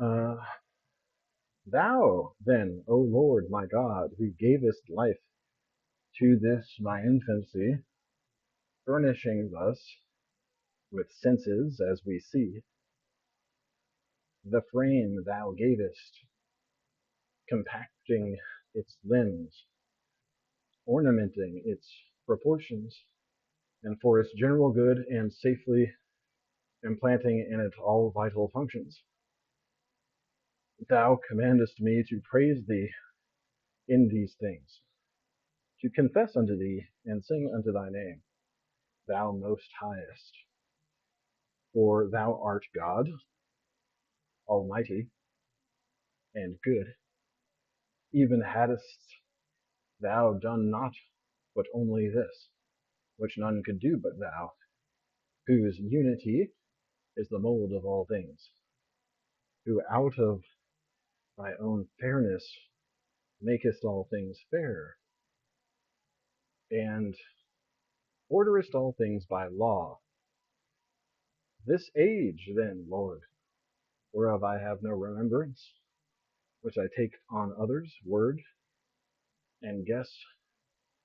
Uh, Thou, then, O Lord my God, who gavest life to this my infancy, furnishing thus with senses as we see, the frame thou gavest, compacting its limbs, ornamenting its proportions, and for its general good and safely implanting in it all vital functions. Thou commandest me to praise thee in these things, to confess unto thee and sing unto thy name, thou most highest. For thou art God, almighty, and good, even hadst thou done naught but only this, which none could do but thou, whose unity is the mold of all things, who out of thy own fairness makest all things fair, and orderest all things by law. This age, then, Lord, whereof I have no remembrance, which I take on others' word, and guess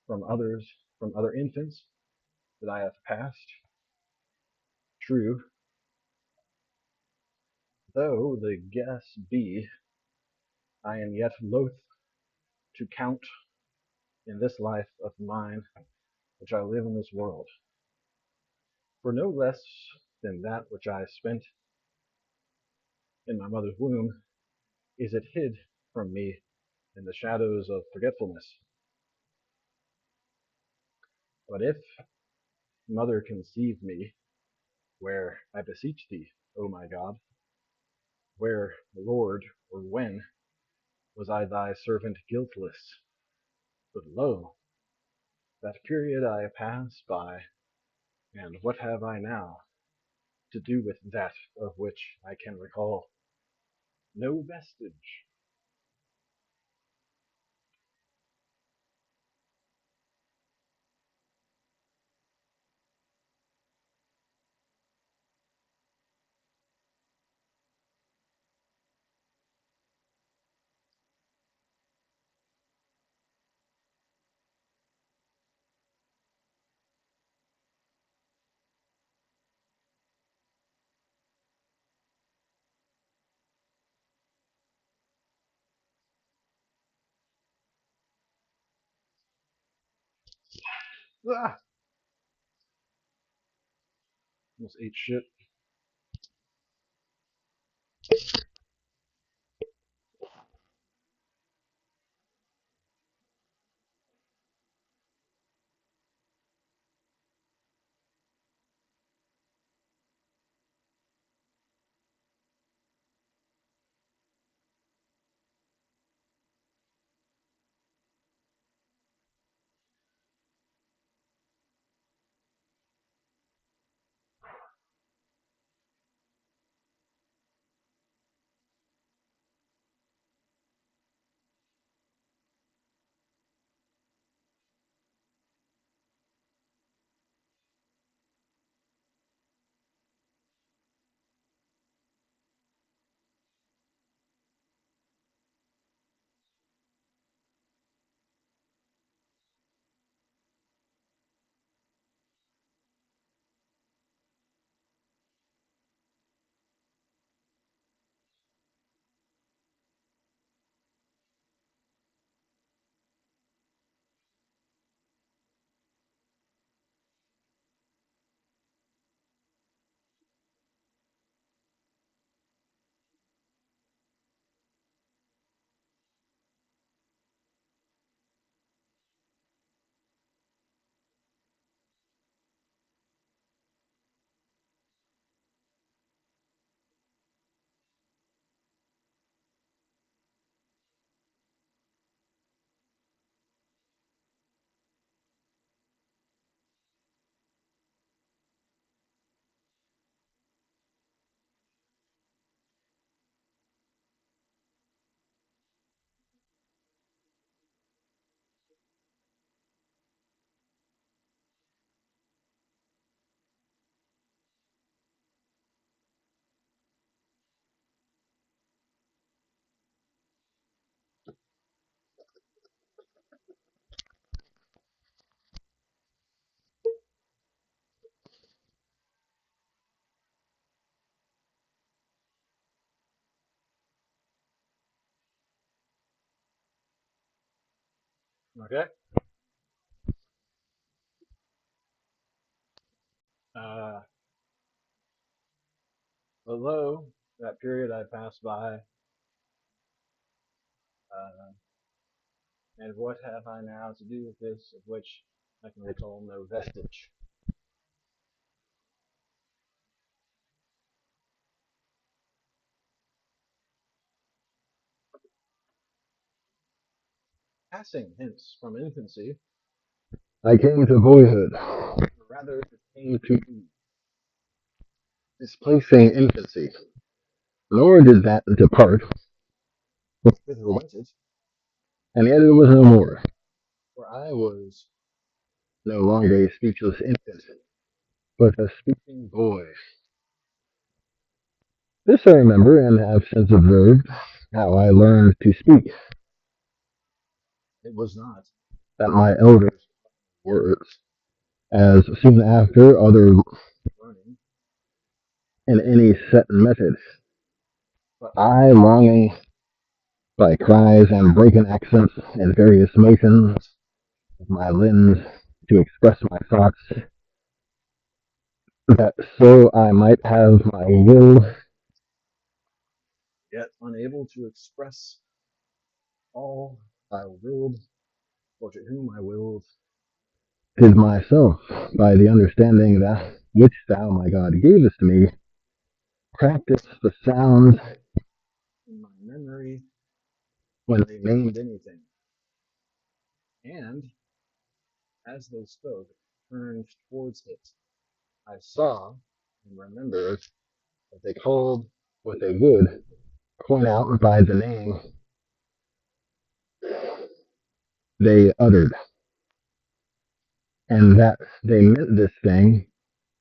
from others, from other infants, that I have passed, true, though the guess be, I am yet loath to count in this life of mine which I live in this world, for no less than that which I spent in my mother's womb is it hid from me in the shadows of forgetfulness. But if mother conceive me, where I beseech thee, O my God, where, Lord, or when was I thy servant guiltless? But lo, that period I pass by, and what have I now to do with that of which I can recall no vestige? Ah! Almost ate shit. Okay. Uh, Although that period I passed by, and what have I now to do with this of which I can recall no vestige? Passing hence from infancy, I came to boyhood, or rather it came to displacing infancy, nor did that depart, whither went it, and yet it was no more, for I was no longer a speechless infant, but a speaking boy. This I remember and have since observed how I learned to speak. It was not that my elders words, as soon after other learning in any set method, but I longing by cries and broken accents and various motions of my limbs to express my thoughts, that so I might have my will, yet unable to express all I willed, or to whom I willed, did myself, by the understanding that which thou, my God, gavest me, practice the sounds merry when they named anything, and, as they spoke, turned towards it. I saw and remembered that they called what they would point out by the name they uttered, and that they meant this thing,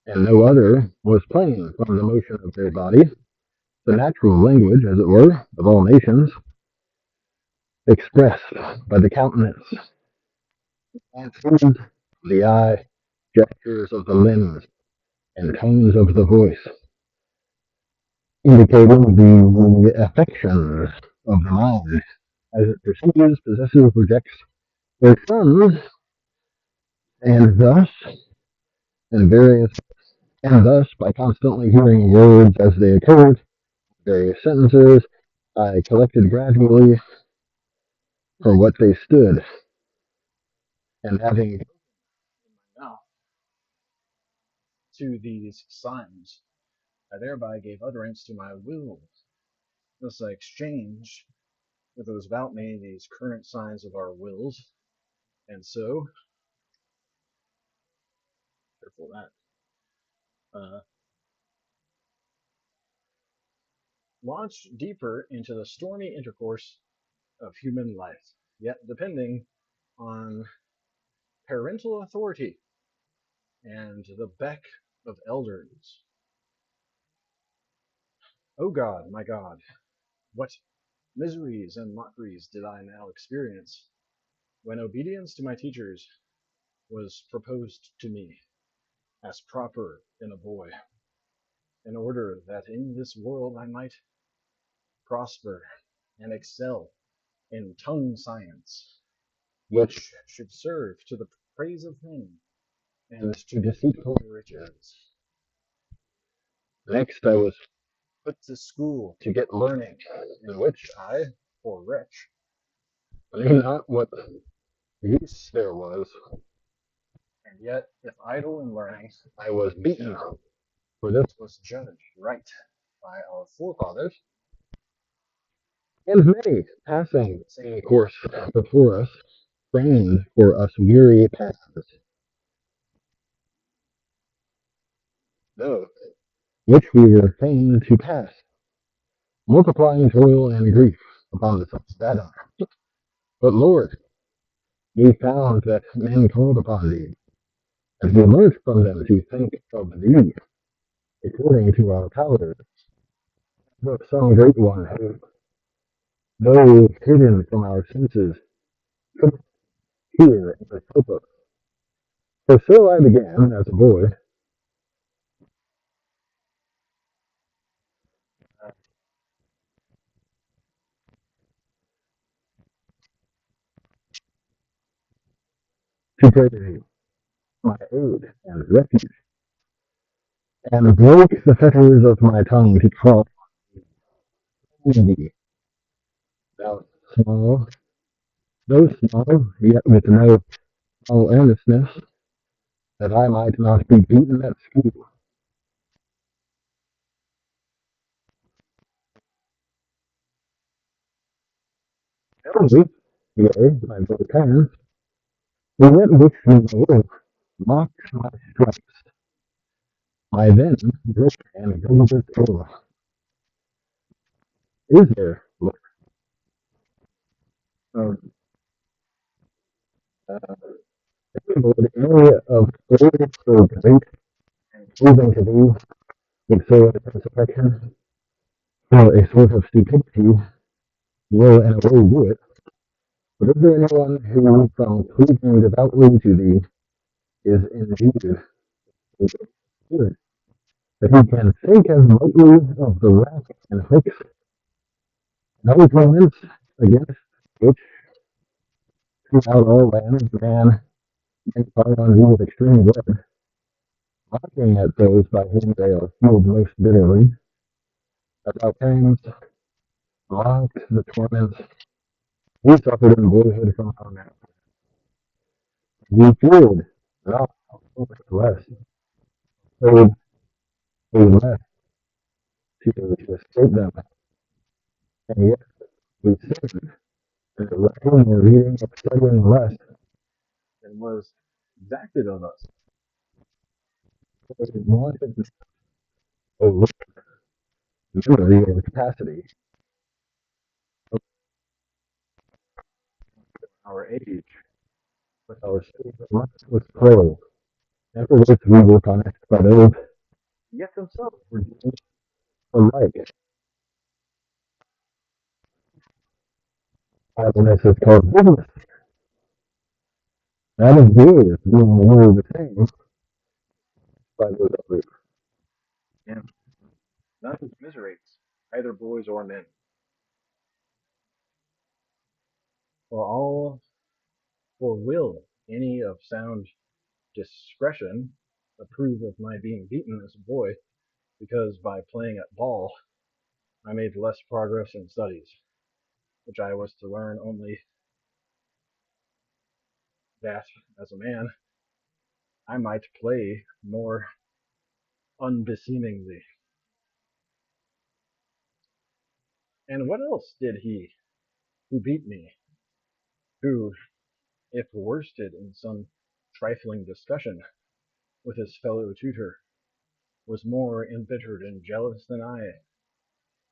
and no other, was plain from the motion of their body, the natural language, as it were, of all nations, expressed by the countenance, attitudes of the eye, gestures of the limbs, and tones of the voice, indicating the affections of the mind, as it perceives, possesses, rejects their sons, and thus, and various, and thus, by constantly hearing words as they occurred, various sentences, I collected gradually for what they stood, and having now to these signs, I thereby gave utterance to my will. Thus I exchanged with those about me these current signs of our wills, and so, careful that, launched deeper into the stormy intercourse of human life, yet depending on parental authority and the beck of elders. O God, my God, what miseries and mockeries did I now experience when obedience to my teachers was proposed to me as proper in a boy, in order that in this world I might prosper and excel in tongue science, which should serve to the praise of fame and to deceitful riches. Next, I was put to school to get learning, in which I, poor wretch, knew not what use there was, and yet, if idle in learning, I was beaten, for this was judged right by our forefathers, and many, passing the same course before us, framed for us weary paths, though which we were fain to pass, multiplying toil and grief upon the sons of Adam. But Lord, we found that men called upon thee, and we learned from them to think of thee according to our powers, of some great one who, though hidden from our senses, could hear and help us. For so I began, as a boy, to pray to thee, my aid and refuge, and broke the fetters of my tongue to call on thee, thou small, though small, yet with no small earnestness, that I might not be beaten at school. Elderly, yea, by both hands, who went with me below, mocked my stripes, my then broke and velvet over. Is there, Lord, Lord, any of those so great and proving to thee with so intense affection, for a sort of stupidity will in a way do it? But is there anyone who, from cleaving devoutly to thee, is indeed a spirit, that he can think as lightly of the wrath and hopes and other torments against which throughout all lands man may fall on thee with extreme dread, mocking at those by whom they are fueled most bitterly, as thou canst mocked the torments we suffered in boyhood from our master. We feared not so much less, so we left to escape them, and yet we sinned, and writing and reading and studying less than was exacted of us. We wanted to overlook memory and capacity of our age, with our state of mind was praying. After this, we were punished by those yet themselves were doing alike. Idleness is called business. That is good, being nearly the same by those others. And none commiserates, either boys or men. For will any of sound discretion approve of my being beaten as a boy, because by playing at ball I made less progress in studies, which I was to learn only that, as a man, I might play more unbeseemingly. And what else did he who beat me, who, if worsted in some trifling discussion with his fellow tutor, was more embittered and jealous than I,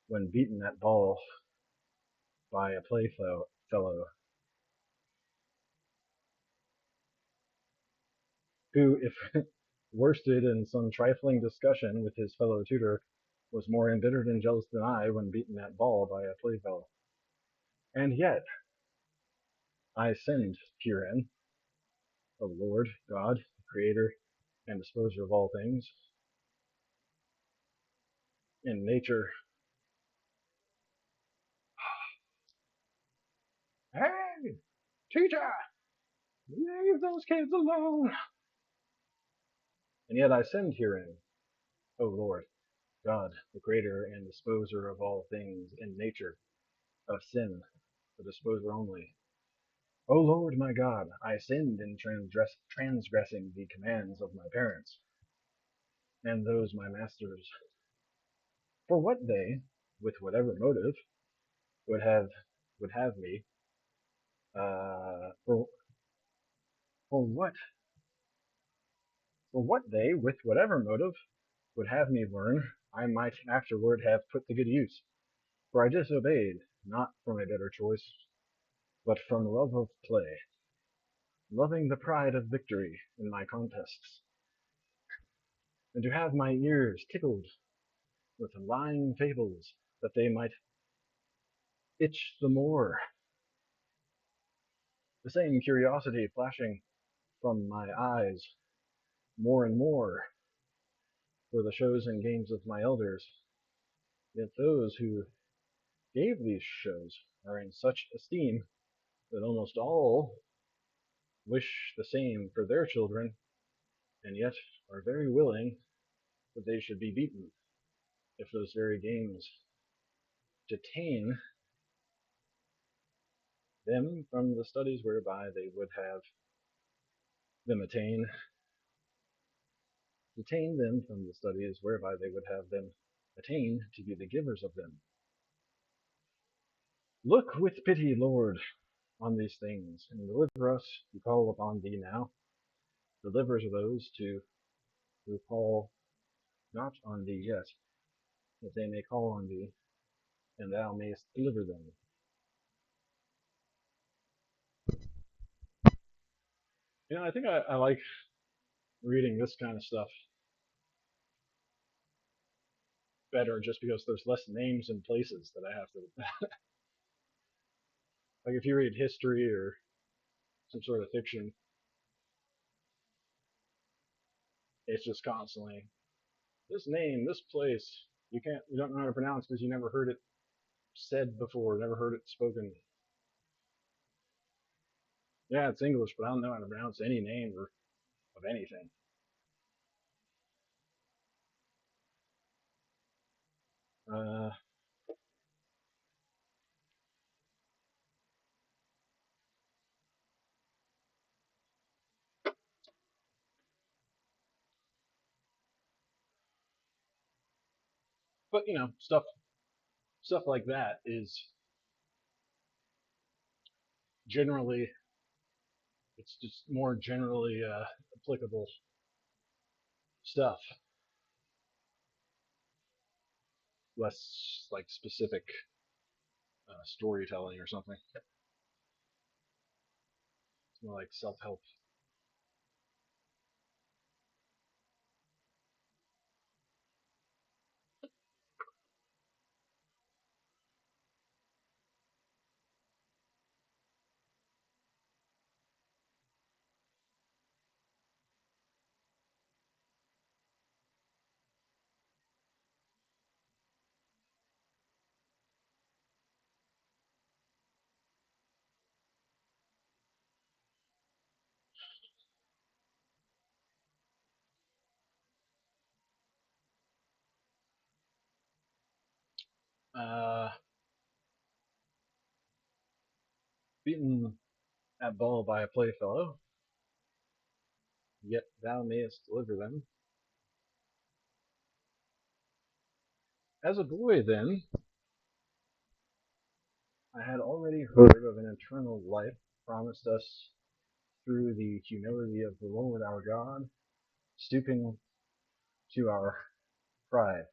when beaten at ball by a playfellow, who, if worsted in some trifling discussion with his fellow tutor, was more embittered and jealous than I, when beaten at ball by a playfellow. And yet I sinned herein, O Lord God, Creator and Disposer of all things, in nature. Hey, teacher, leave those kids alone. And yet I sinned herein, O Lord God, the Creator and Disposer of all things, in nature of sin, the Disposer only. O Lord my God, I sinned in transgressing the commands of my parents, and those my masters, for what they, with whatever motive, would have would have me, for for what for what they, with whatever motive, would have me learn, I might afterward have put to good use. For I disobeyed, not from a better choice, but from love of play, loving the pride of victory in my contests, and to have my ears tickled with lying fables, that they might itch the more, the same curiosity flashing from my eyes more and more for the shows and games of my elders. Yet those who gave these shows are in such esteem that almost all wish the same for their children, and yet are very willing that they should be beaten, if those very games detain them from the studies whereby they would have them detain them from the studies whereby they would have them attain to be the givers of them. Look with pity, Lord, on these things, and deliver us who call upon thee now. Deliver those too who call not on thee yet, that they may call on thee, and thou mayest deliver them. I think I like reading this kind of stuff better, just because there's less names and places that I have to. Like if you read history or some sort of fiction, it's just constantly this name, this place. You don't know how to pronounce because you never heard it said before, never heard it spoken. Yeah, it's English, but I don't know how to pronounce any name or of anything. Uh, but stuff like that is generally, it's just more generally applicable stuff, less like specific storytelling or something. It's more like self help. Uh, Beaten at ball by a playfellow, yet thou mayest deliver them. As a boy, then, I had already heard of an eternal life promised us through the humility of the Lord our God, stooping to our pride.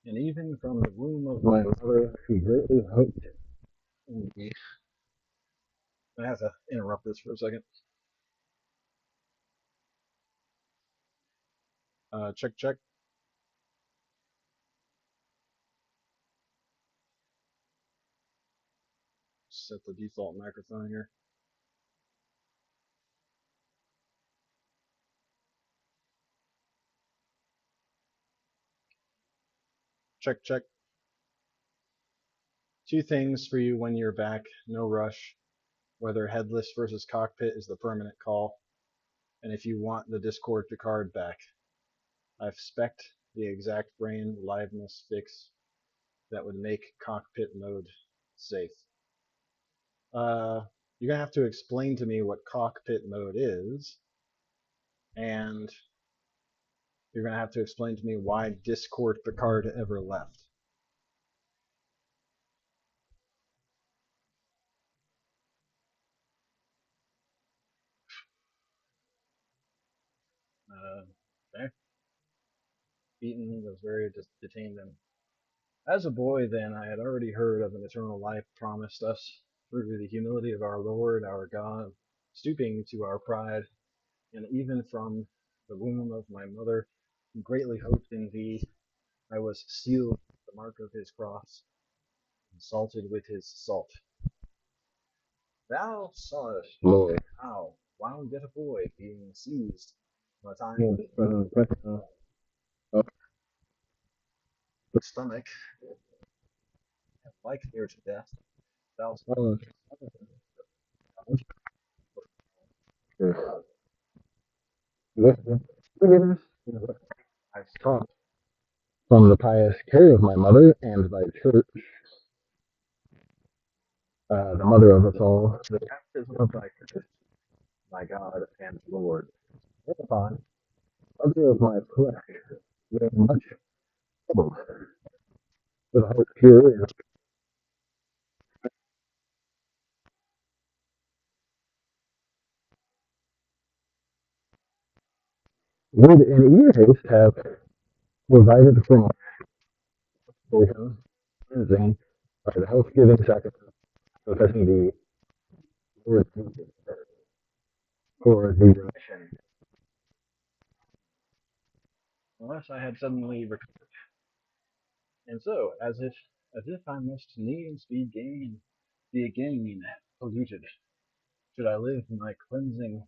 And even from the womb of my mother, who greatly hoped in me. I have to interrupt this for a second. Check, check. Set the default microphone here. Check, check. Two things for you when you're back. No rush. Whether headless versus cockpit is the permanent call. And if you want the Discord Picard back, I've spec'd the exact brain liveness fix that would make cockpit mode safe. You're gonna have to explain to me what cockpit mode is, and you're gonna have to explain to me why Discord Picard ever left. Okay. Beaton was very detained then. As a boy, then, I had already heard of an eternal life promised us through the humility of our Lord, our God, stooping to our pride, and even from the womb of my mother, who greatly hoped in thee, I was sealed with the mark of his cross, and salted with his salt. Thou sawest, Lord, how, while yet a boy, being seized by the time of the stomach, and like near to death, thou sawest I taught from the pious care of my mother and thy church, the mother of us all, the baptism of thy Christ, my God and Lord. Thereupon, mother of my flesh, very much troubled, with a heart pure and would in ear haste have provided for my poison, cleansing by the health giving sacrifice, professing the Lord Jesus for the remission. Unless I had suddenly recovered. And so, as if I must needs be again polluted. Should I live, my cleansing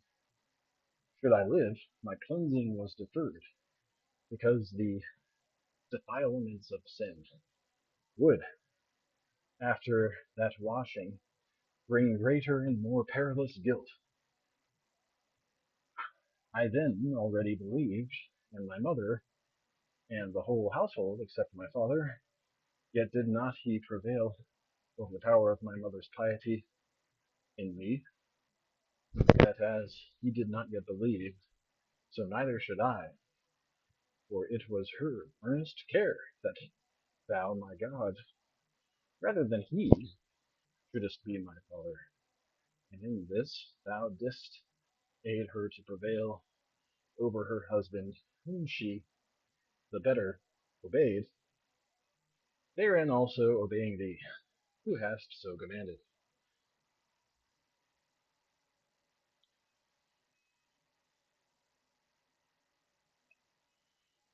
should I live, my cleansing was deferred, because the defilements of sin would, after that washing, bring greater and more perilous guilt. I then already believed, and my mother, and the whole household except my father, yet did not he prevail over the power of my mother's piety in me, yet as he did not yet believe, so neither should I, for it was her earnest care that thou, my God, rather than he, shouldest be my father. And in this thou didst aid her to prevail over her husband, whom she the better obeyed, therein also obeying thee, who hast so commanded.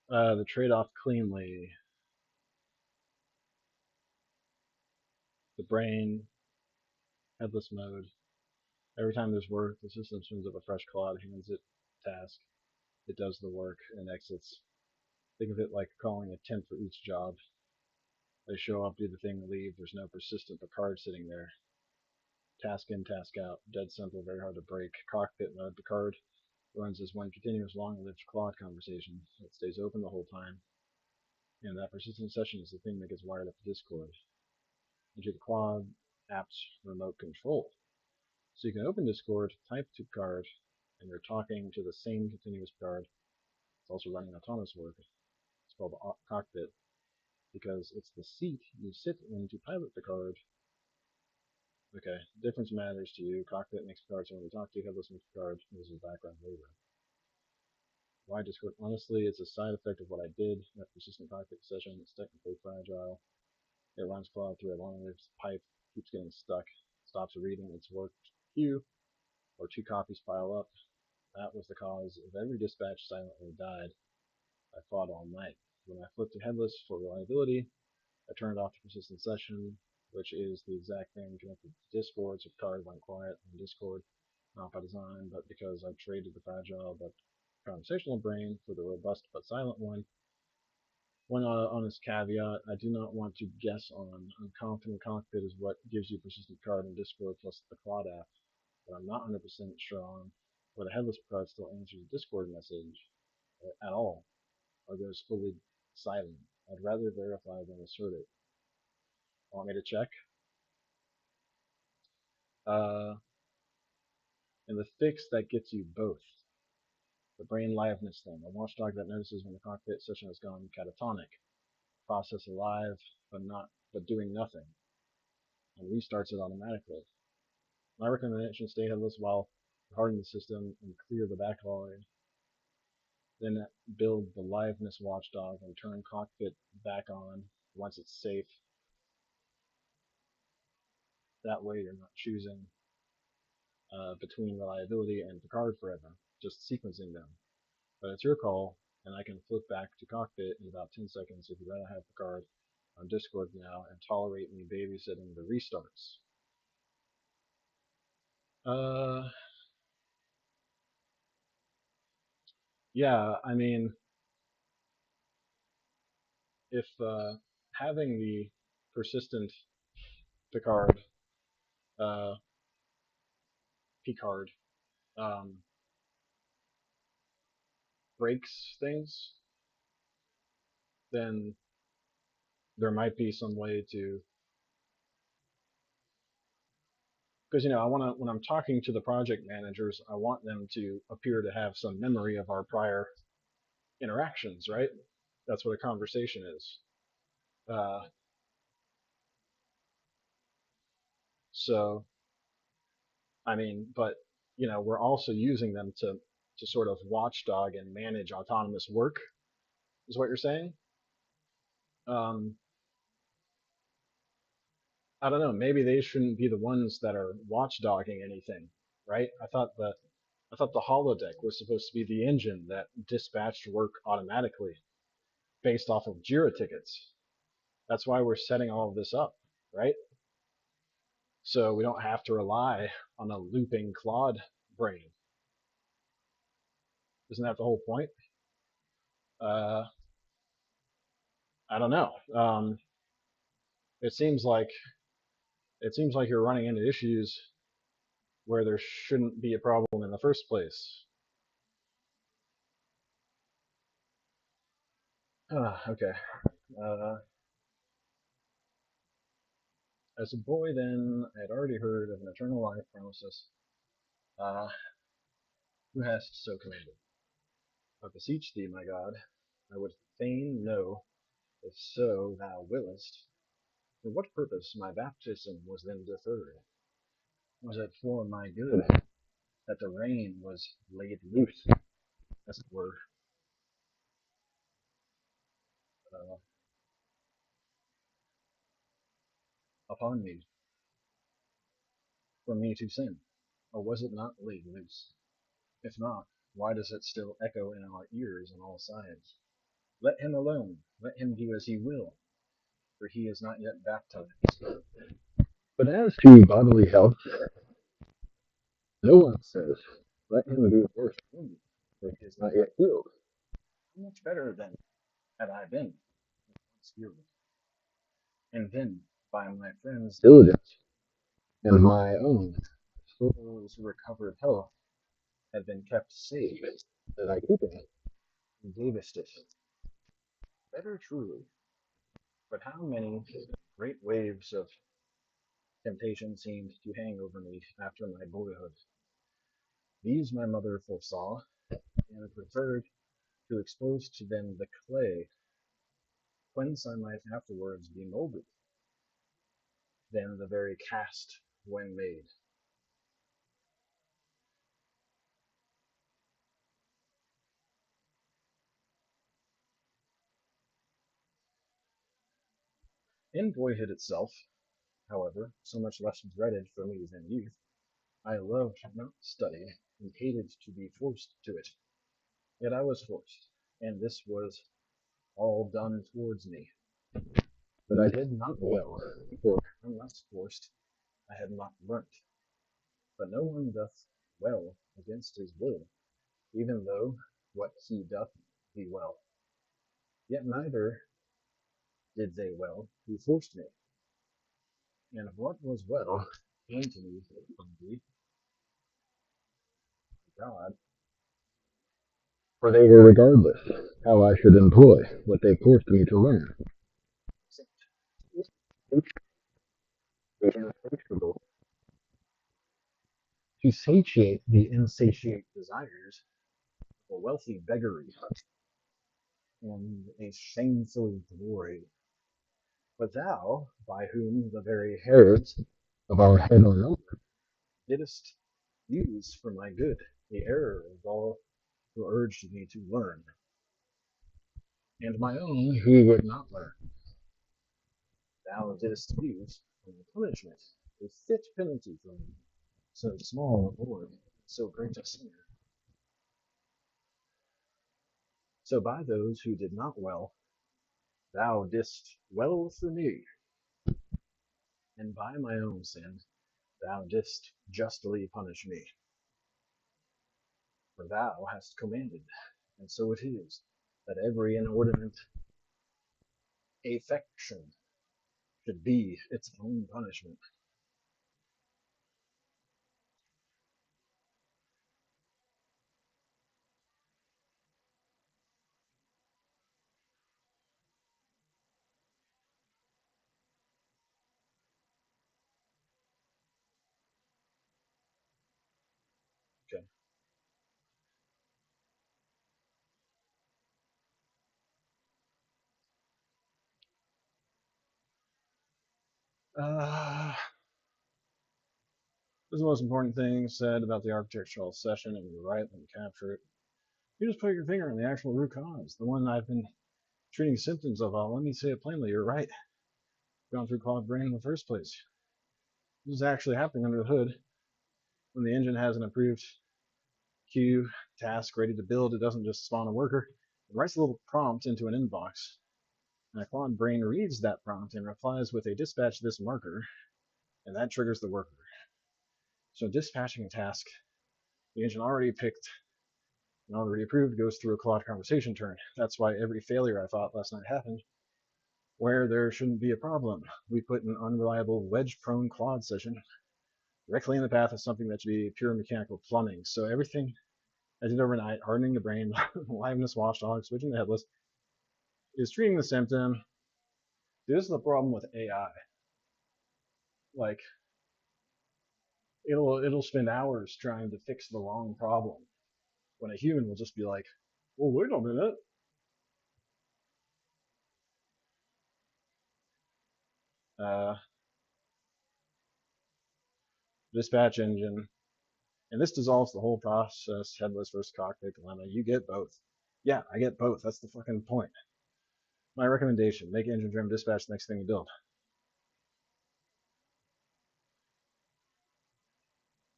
The trade-off cleanly, the brain, headless mode. Every time there's work, the system spins up a fresh cloud, hands it task, it does the work, and exits. Think of it like calling a tent for each job. They show up, do the thing, leave. There's no persistent Picard sitting there. Task in, task out. Dead simple, very hard to break. Cockpit mode. Picard runs as one continuous long-lived Claude conversation. It stays open the whole time. And that persistent session is the thing that gets wired up to Discord. Into the Claude app's remote control. So you can open Discord, type to Picard, and you're talking to the same continuous Picard. It's also running autonomous work. It's called the cockpit because it's the seat you sit in to pilot Picard. Okay, difference matters to you. Cockpit makes Picard someone to talk to. Headless makes Picard uses background labor. Why Discord? Honestly, it's a side effect of what I did. That persistent cockpit session is technically fragile. It runs Claude through a long-lived pipe, keeps getting stuck, stops reading its work queue, or two copies pile up. That was the cause of every dispatch silently died. I fought all night. When I flipped to headless for reliability, I turned off the persistent session, which is the exact thing connected to Discord, so Picard went quiet on Discord, not by design, but because I traded the fragile but conversational brain for the robust but silent one. One honest caveat, I do not want to guess on. Unconfident cockpit is what gives you persistent card in Discord plus the Claude app, but I'm not 100% sure on whether headless Picard still answers a Discord message at all, or goes fully silent. I'd rather verify than assert it. Want me to check? Uh, and the fix that gets you both. The brain liveness thing. A watchdog that notices when the cockpit session has gone catatonic. Process alive, but doing nothing. And restarts it automatically. My recommendation: stay headless while hardening the system and clear the backlog. Then build the liveness watchdog and turn cockpit back on once it's safe. That way you're not choosing between reliability and Picard forever, just sequencing them. But it's your call, and I can flip back to cockpit in about 10 seconds if you'd rather have Picard on Discord now and tolerate me babysitting the restarts. Uh, yeah, I mean, if having the persistent Picard, uh, Picard, um, breaks things, then there might be some way to, because I want to, when I'm talking to the project managers, I want them to appear to have some memory of our prior interactions, right? That's what a conversation is. Uh, so, I mean, but we're also using them to sort of watchdog and manage autonomous work, is what you're saying. Um, I don't know. Maybe they shouldn't be the ones that are watchdogging anything, right? I thought the holodeck was supposed to be the engine that dispatched work automatically based off of Jira tickets. That's why we're setting all of this up, right? So we don't have to rely on a looping Claude brain. Isn't that the whole point? Uh, I don't know. It seems like you're running into issues where there shouldn't be a problem in the first place. Okay. Uh, as a boy, then, I had already heard of an eternal life promises. Uh, who hast so commanded? I beseech thee, my God, I would fain know, if so thou willest, for what purpose my baptism was then deferred. Was it for my good that the rein was laid loose, as it were, uh, upon me, for me to sin? Or was it not laid loose? If not, why does it still echo in our ears on all sides? Let him alone. Let him do as he will, for he is not yet baptized. But as to bodily health, no one says, let him be worse than me, for he is not yet healed. How much better then had I been once healed? And then, by my friend's diligence and my own, souls recovered health had been kept safe, that I keeping it, and gavest it. Better truly, but how many great waves of temptation seemed to hang over me after my boyhood. These my mother foresaw, and preferred to expose to them the clay whence I might afterwards be molded, than the very cast when made. In boyhood itself, however, so much less dreaded for me than youth, I loved not study, and hated to be forced to it. Yet I was forced, and this was all done towards me. But I did not well, for unless forced, I had not learnt. But no one doth well against his will, even though what he doth be well. Yet neither did they well who forced me, and what was well came to me from thee, God, for they were regardless how I should employ what they forced me to learn. To satiate the insatiate desires of a wealthy beggary and a shameful glory. But thou, by whom the very hairs of our head are numbered, didst use for my good the error of all who urged me to learn, and my own who would not learn. Thou didst use for my punishment a fit penalty for me, so small a Lord, so great a sinner. So by those who did not well, thou didst well for me, and by my own sin, thou didst justly punish me. For thou hast commanded, and so it is, that every inordinate affection should be its own punishment. Okay. Uh, this is the most important thing said about the architectural session, and you're right, let me capture it. You just put your finger on the actual root cause, the one I've been treating symptoms of. Let me say it plainly, you're right. Gone through Claude Brain in the first place. This is actually happening under the hood. When the engine has an approved queue task ready to build, it doesn't just spawn a worker. It writes a little prompt into an inbox. And a Claude Brain reads that prompt and replies with a dispatch this marker, and that triggers the worker. So dispatching a task, the engine already picked and already approved goes through a Claude conversation turn. That's why every failure I thought last night happened where there shouldn't be a problem. We put an unreliable wedge-prone Claude session directly in the path of something that should be pure mechanical plumbing. So everything I did overnight, hardening the brain, liveness watchdog, switching the headless, is treating the symptom. This is the problem with AI. Like it'll spend hours trying to fix the wrong problem when a human will just be like, well, wait a minute. Uh, dispatch engine, and this dissolves the whole process, headless versus cockpit dilemma. You get both. Yeah, I get both. That's the fucking point. My recommendation: make engine-driven dispatch the next thing you build.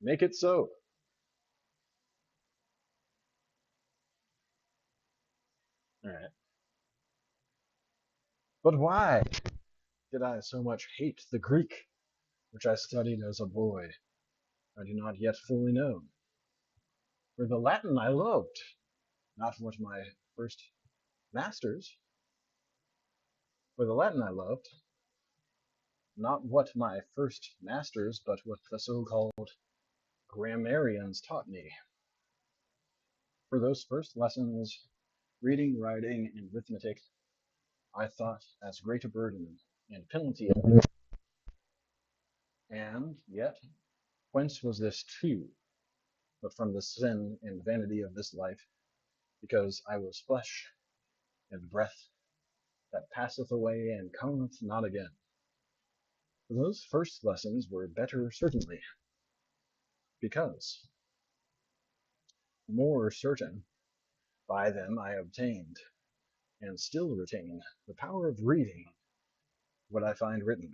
Make it so. All right. But why did I so much hate the Greek, which I studied as a boy? I do not yet fully know. For the Latin I loved, not what my first masters. For the Latin I loved, not what my first masters, but what the so-called grammarians taught me. For those first lessons, reading, writing, and arithmetic, I thought as great a burden and penalty. And yet, whence was this too, but from the sin and vanity of this life, because I was flesh and breath that passeth away and cometh not again. For those first lessons were better certainly, because more certain by them I obtained, and still retain, the power of reading what I find written,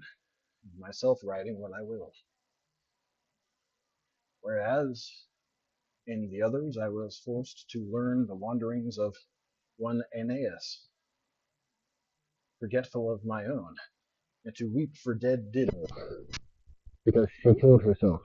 myself writing what I will. Whereas in the others I was forced to learn the wanderings of one Aeneas, forgetful of my own, and to weep for dead Dido, because she killed herself.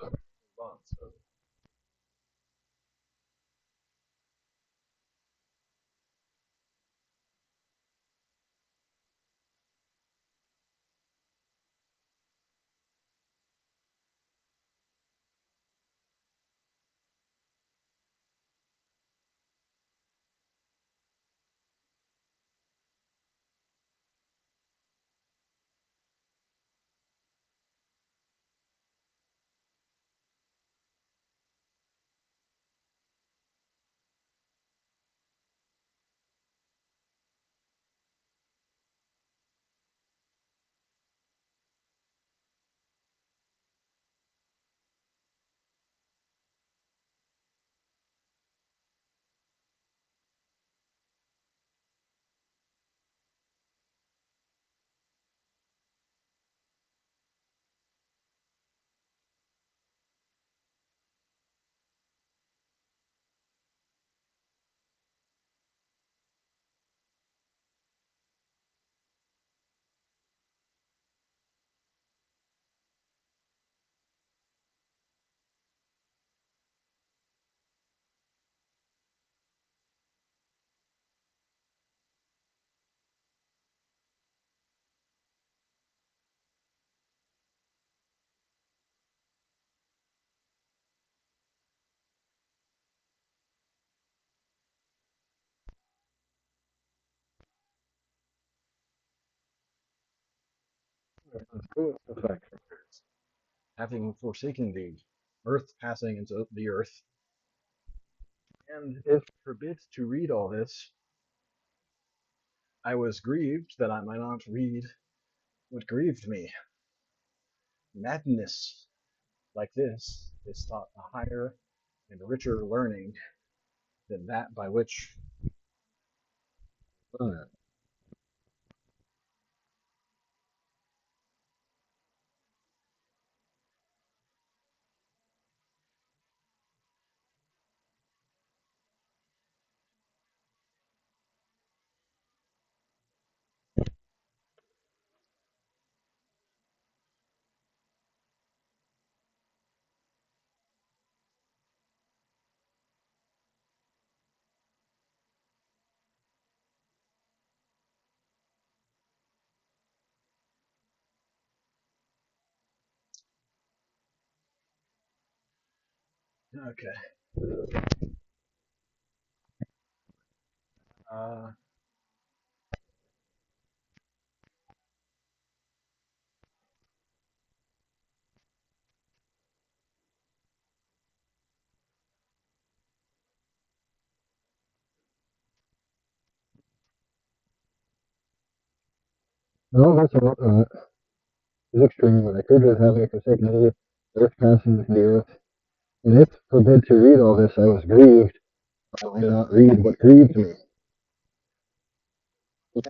Having forsaken thee, earth passing into the earth, and if forbid to read all this, I was grieved that I might not read what grieved me. Madness like this is thought a higher and richer learning than that by which. Okay. Uh, no, that's a lot. It's extreme. I could just have forsaken thee. earth passes the earth, and if forbid to read all this, I was grieved. I might not read what grieved me.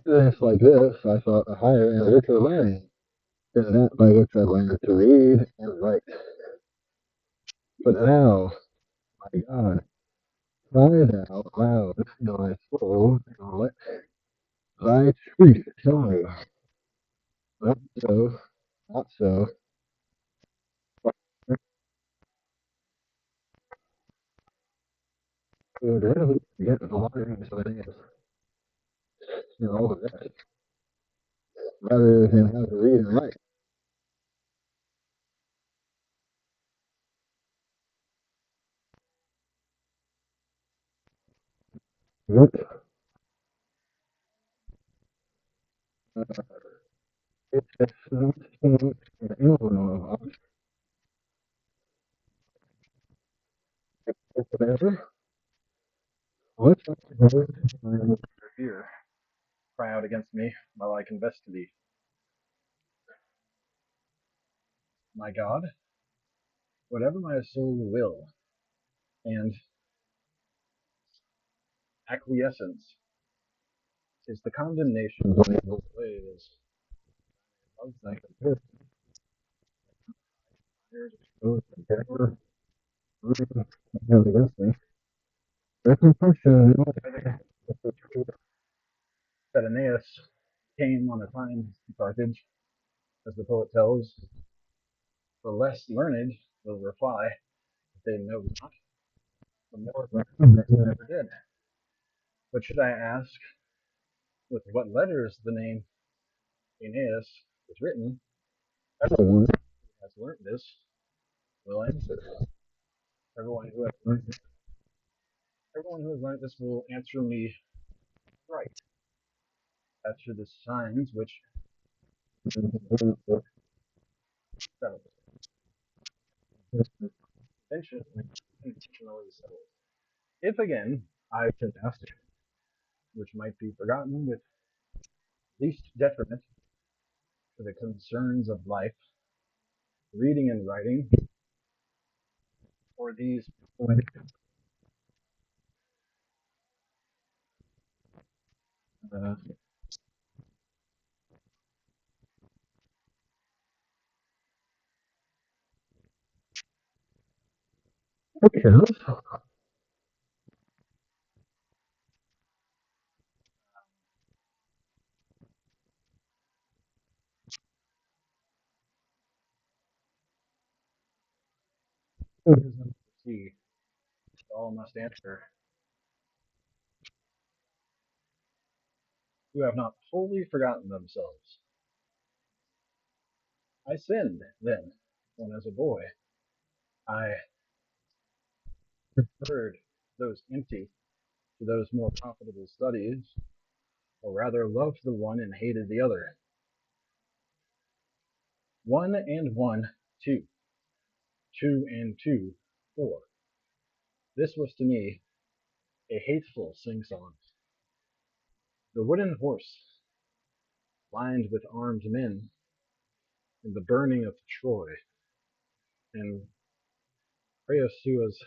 Evidence like this, I thought, a higher and richer learning than that by which I learned to read and write. But now, my God, cry thou loud in my soul, and let thy truth tell me, not so, not so, would readily forget the wanderings of Aeneas and all the rest, rather than how to read and write. But it has not been an emblem of whatever. What Fear, cry out against me while I confess to thee. My God, whatever my soul will, and acquiescence is the condemnation of evil ways. Of thy goes together, against me. that Aeneas came on a time to Carthage, as the poet tells, the less learned will reply that they know not, the more learned that he never did. But should I ask with what letters the name Aeneas is written, everyone who has learnt this will answer. Everyone who has learnt this, everyone who has learnt this will answer me right. As to the signs which settle intentionally settled. If again I should ask, which might be forgotten with least detriment to the concerns of life, reading and writing, or these uh, Okay, see, all must answer, who have not wholly forgotten themselves. I sinned then, when as a boy I preferred those empty to those more profitable studies, or rather loved the one and hated the other. 1 and 1, 2. 2 and 2, 4. This was to me a hateful sing-song. The wooden horse, lined with armed men, in the burning of Troy, and Creosua's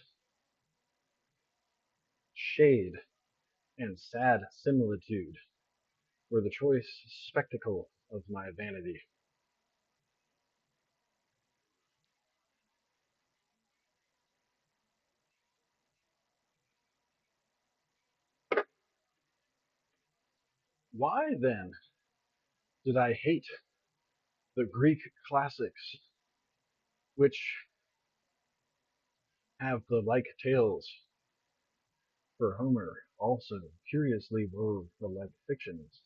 shade and sad similitude were the choice spectacle of my vanity. Why then did I hate the Greek classics, which have the like tales? For Homer also curiously wove the like fictions,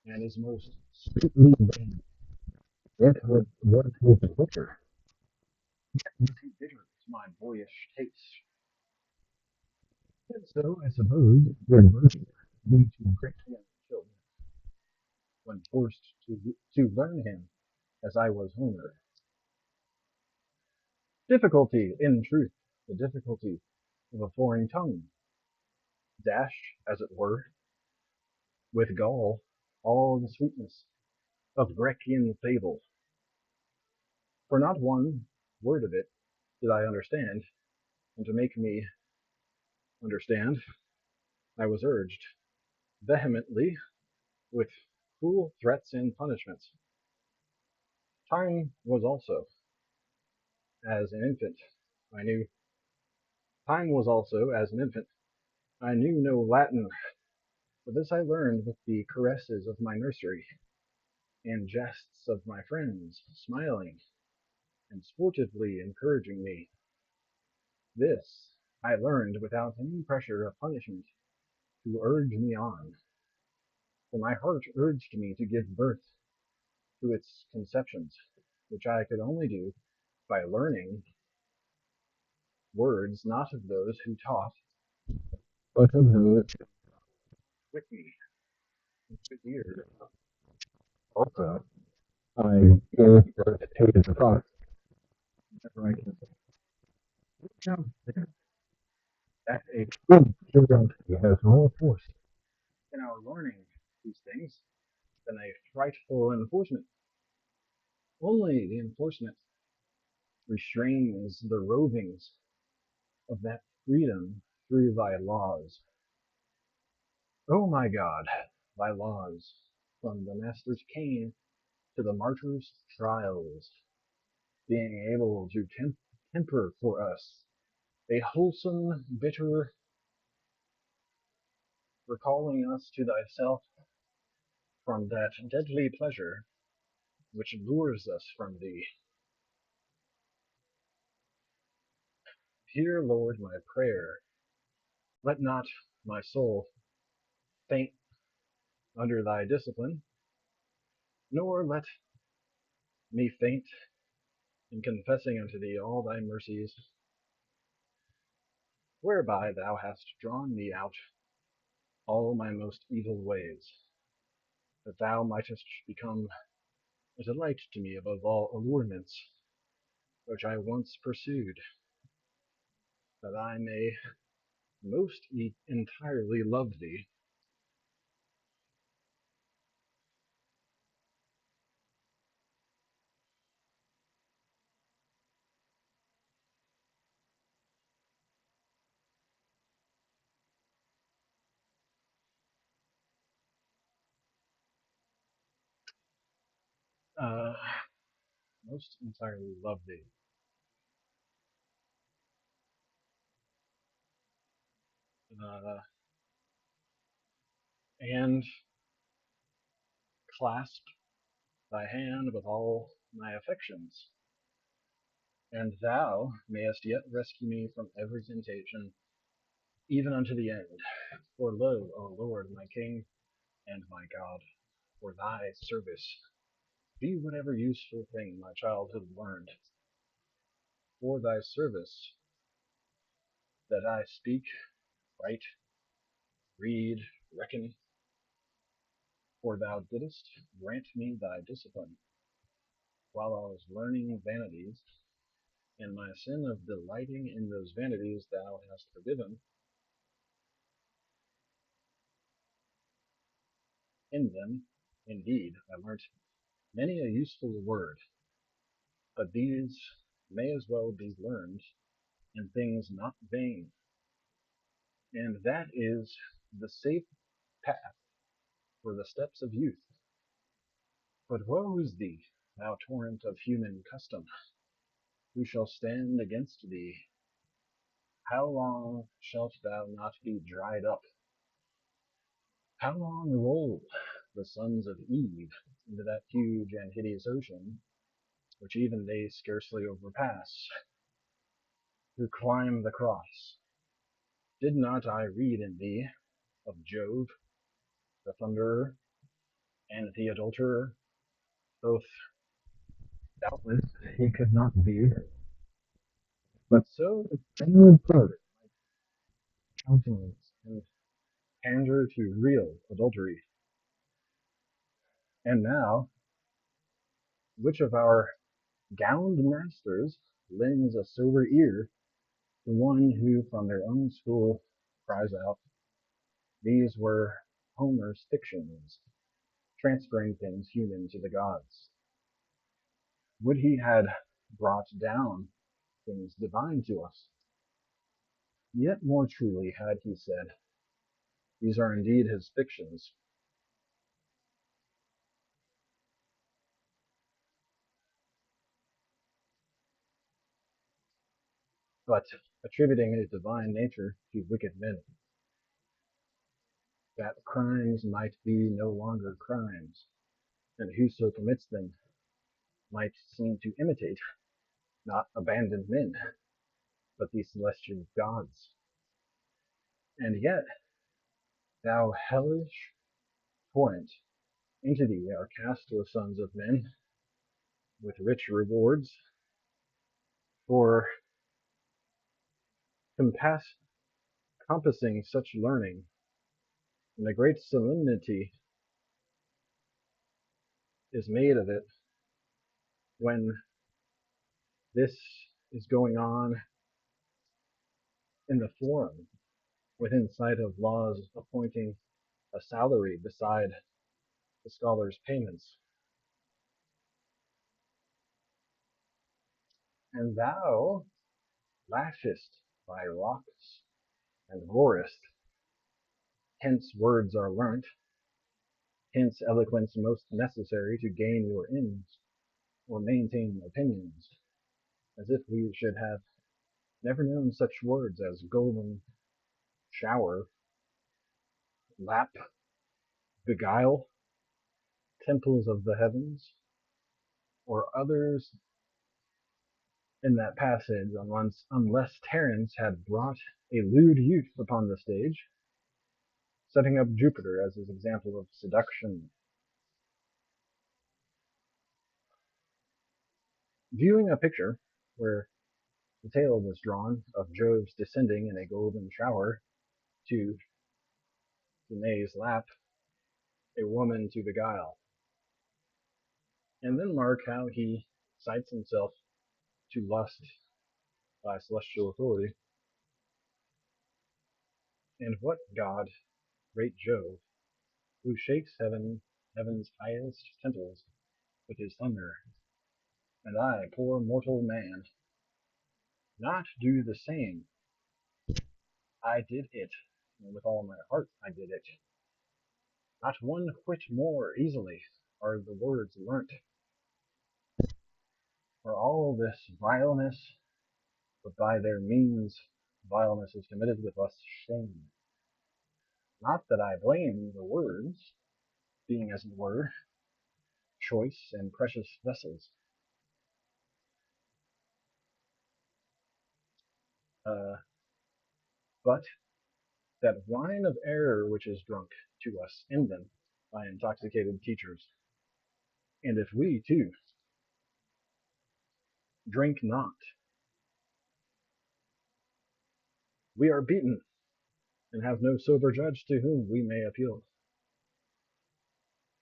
and is most sweetly vain, yet what is the picture? too bitter to my boyish taste. And so I suppose your version be to Great young children, when forced to learn him as I was Homer. Difficulty, in truth, the difficulty of a foreign tongue, dash, as it were, with gall, all the sweetness of Grecian fable. For not one, word of it did I understand, and to make me understand, I was urged vehemently with cruel threats and punishments. Time was also, as an infant, I knew. Time was also, as an infant, I knew no Latin, but this I learned with the caresses of my nursery, and jests of my friends, smiling and sportively encouraging me. This I learned without any pressure of punishment to urge me on, for my heart urged me to give birth to its conceptions, which I could only do by learning words not of those who taught, but of those with me, with ears. Also, I gave birth to his thoughts, whenever I can count that a good curiosity has more force in our learning these things than a frightful enforcement. Only the enforcement restrains the rovings of that freedom through thy laws. O my God, thy laws, from the master's cane to the martyr's trials, being able to temper for us a wholesome, bitter, recalling us to thyself from that deadly pleasure which lures us from thee. Hear, Lord, my prayer. Let not my soul faint under thy discipline, nor let me faint in confessing unto thee all thy mercies, whereby thou hast drawn me out all my most evil ways, that thou mightest become a delight to me above all allurements which I once pursued, that I may most entirely love thee. Uh, most entirely love thee. Uh, and clasp thy hand with all my affections, and thou mayest yet rescue me from every temptation, even unto the end. For lo, O Lord, my King and my God, for thy service be whatever useful thing my childhood learned, for thy service that I speak, write, read, reckon, for thou didst grant me thy discipline, while I was learning vanities, and my sin of delighting in those vanities thou hast forgiven. In them, indeed, I learnt many a useful word, but these may as well be learned in things not vain, and that is the safe path for the steps of youth. But woe is thee, thou torrent of human custom! Who shall stand against thee? How long shalt thou not be dried up? How long roll the sons of Eve into that huge and hideous ocean, which even they scarcely overpass, who climb the cross? Did not I read in thee of Jove, the thunderer, and the adulterer? Both doubtless he could not be, but so the inward blood countenance and pander to real adultery. And now, which of our gowned masters lends a sober ear to one who from their own school cries out, these were Homer's fictions, transferring things human to the gods? Would he had brought down things divine to us. Yet more truly had he said, these are indeed his fictions, but attributing a divine nature to wicked men, that crimes might be no longer crimes, and whoso commits them might seem to imitate, not abandoned men, but the celestial gods. And yet, thou hellish torrent, into thee are cast the sons of men, with rich rewards, for compass- compassing such learning, and a great solemnity is made of it when this is going on in the forum, within sight of laws appointing a salary beside the scholar's payments. And thou lashest thy rocks and roarest, hence words are learnt, hence eloquence most necessary to gain your ends, or maintain opinions, as if we should have never known such words as golden shower, lap, beguile, temples of the heavens, or others in that passage, unless Terence had brought a lewd youth upon the stage, setting up Jupiter as his example of seduction. Viewing a picture where the tale was drawn of Jove's descending in a golden shower to Danae's lap, a woman to beguile, and then mark how he cites himself to lust by celestial authority, and what god, great Jove, who shakes heaven's highest temples with his thunder, and I, poor mortal man, not do the same. I did it, and with all my heart I did it. Not one whit more easily are the words learnt. For all this vileness, but by their means vileness is committed with us shame. Not that I blame the words, being as it were choice and precious vessels, uh, but that wine of error which is drunk to us in them by intoxicated teachers. And if we too drink not, we are beaten, and have no sober judge to whom we may appeal.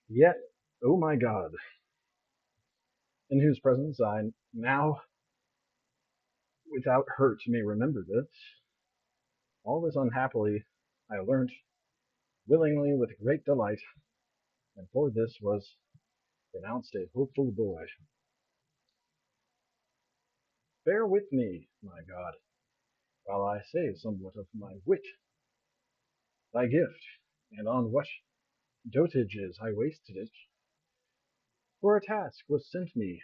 Yet, O my God, in whose presence I now without hurt may remember this, all this unhappily I learnt willingly with great delight, and for this was pronounced a hopeful boy. Bear with me, my God, while I say somewhat of my wit, thy gift, and on what dotages I wasted it. For a task was sent me,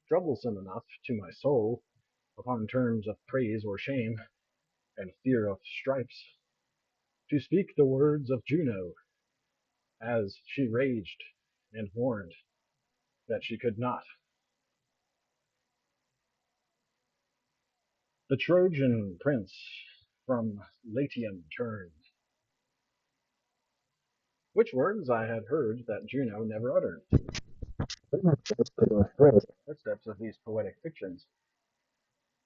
troublesome enough to my soul, upon terms of praise or shame, and fear of stripes, to speak the words of Juno, as she raged and warned that she could not. The Trojan prince from Latium turned, which words I had heard that Juno never uttered. Footsteps of these poetic fictions,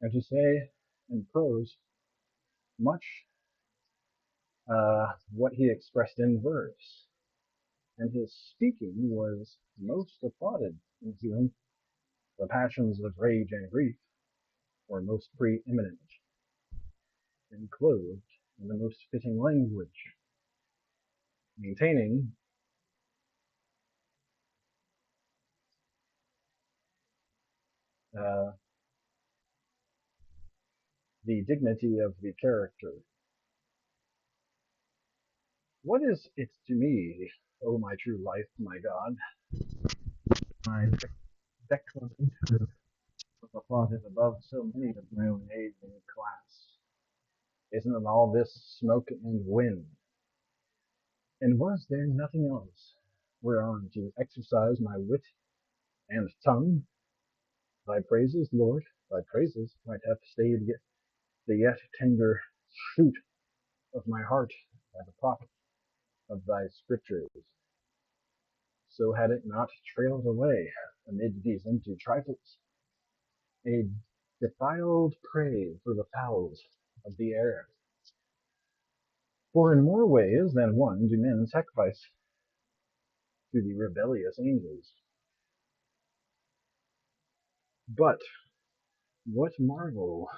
and to say in prose much what he expressed in verse, and his speaking was most applauded in whom the passions of rage and grief were most preeminent, and clothed in the most fitting language, maintaining uh, the dignity of the character. What is it to me, O my true life, my God, my declaration of a closet above so many of my own age and class? Isn't it all this smoke and wind? And was there nothing else whereon to exercise my wit and tongue? Thy praises, Lord, thy praises might have stayed the yet tender shoot of my heart by the prop of thy scriptures. So had it not trailed away amid these empty trifles, a defiled prey for the fowls of the air. For in more ways than one do men sacrifice to the rebellious angels. But what marvel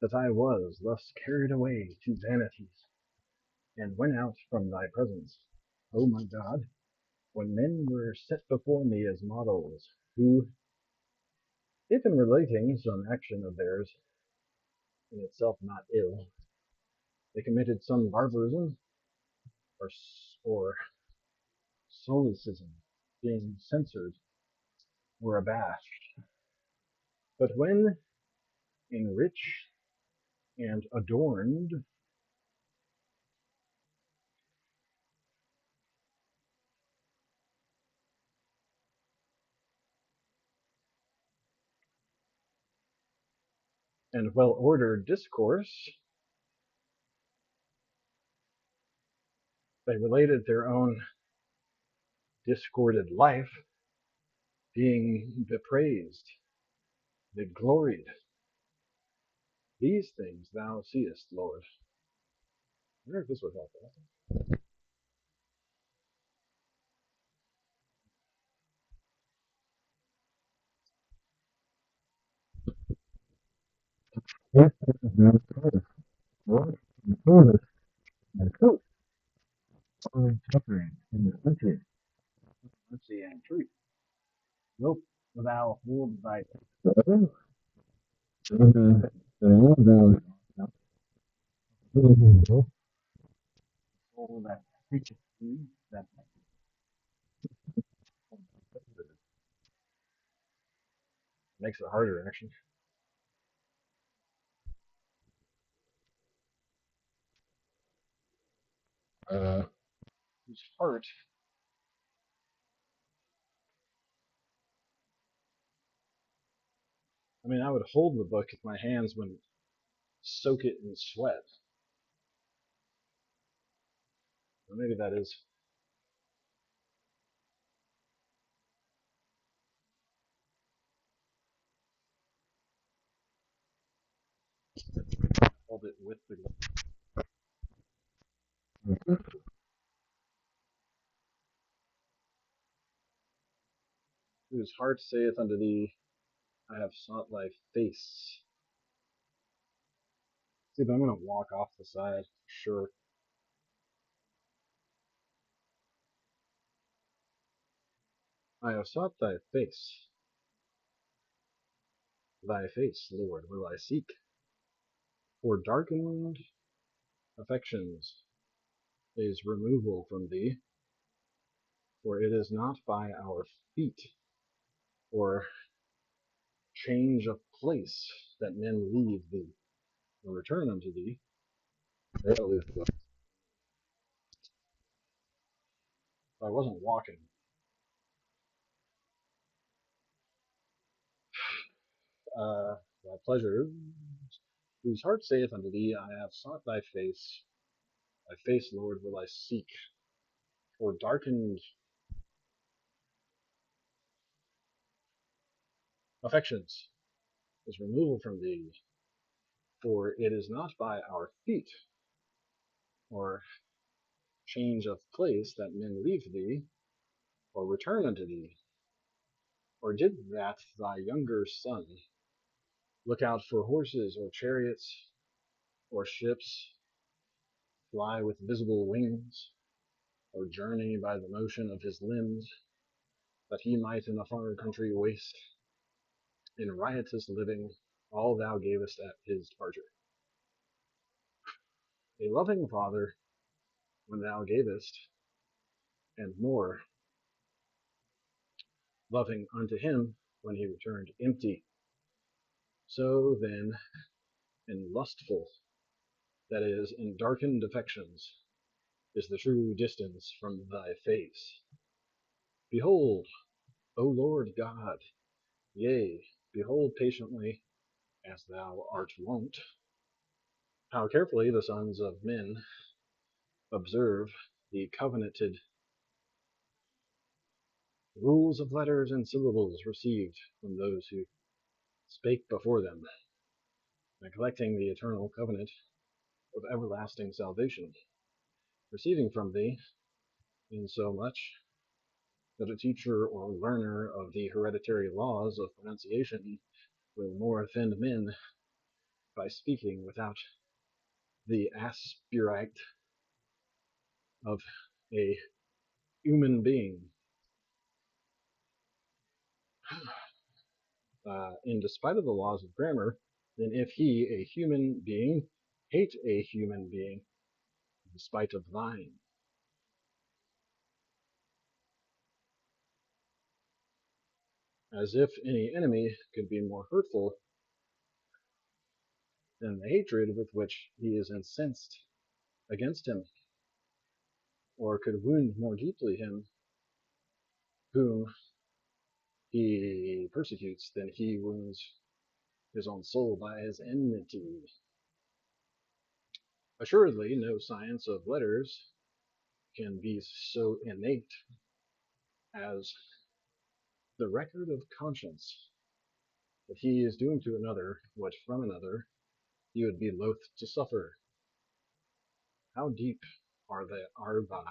that I was thus carried away to vanities, and went out from thy presence, O my God, when men were set before me as models, who, if in relating some action of theirs, in itself not ill, they committed some barbarism or, or solecism, being censured, were abashed. But when enriched and adorned, and well ordered discourse, they related their own discorded life, being bepraised, they gloried. These things thou seest, Lord. I wonder if this would help. Yes, this is not true. Lord, you told us the truth, only suffering in the plenty, mercy and truth. Wilt thou hold thy forever? Soul that preacheth thee, that makes it harder, actually. Whose heart, I mean, I would hold the book if my hands wouldn't soak it in sweat. Or maybe that is. Hold it with the whose heart saith unto thee, I have sought thy face. See, but I'm going to walk off the side, sure. I have sought thy face. Thy face, Lord, will I seek. For darkened affections is removal from thee. For it is not by our feet, or change of place, that men leave thee, or return unto thee. If I wasn't walking, thy pleasure, whose heart saith unto thee, I have sought thy face. Thy face, Lord, will I seek. For darkened affections is removal from thee. For it is not by our feet, or change of place, that men leave thee, or return unto thee. Or did that thy younger son look out for horses, or chariots, or ships, fly with visible wings, or journey by the motion of his limbs, that he might in a far country waste in riotous living all thou gavest at his departure. A loving father when thou gavest, and more loving unto him when he returned empty. So then, in lustful, that is, in darkened affections, is the true distance from thy face. Behold, O Lord God, yea, behold patiently, as thou art wont, how carefully the sons of men observe the covenanted rules of letters and syllables received from those who spake before them, neglecting the eternal covenant of everlasting salvation, receiving from thee, insomuch that a teacher or learner of the hereditary laws of pronunciation will more offend men by speaking without the aspirate of a human being, in despite of the laws of grammar, than if he, a human being, hate a human being, in spite of thine. As if any enemy could be more hurtful than the hatred with which he is incensed against him, or could wound more deeply him whom he persecutes than he wounds his own soul by his enmity. Assuredly, no science of letters can be so innate as the record of conscience that he is doing to another what from another he would be loath to suffer. How deep are thy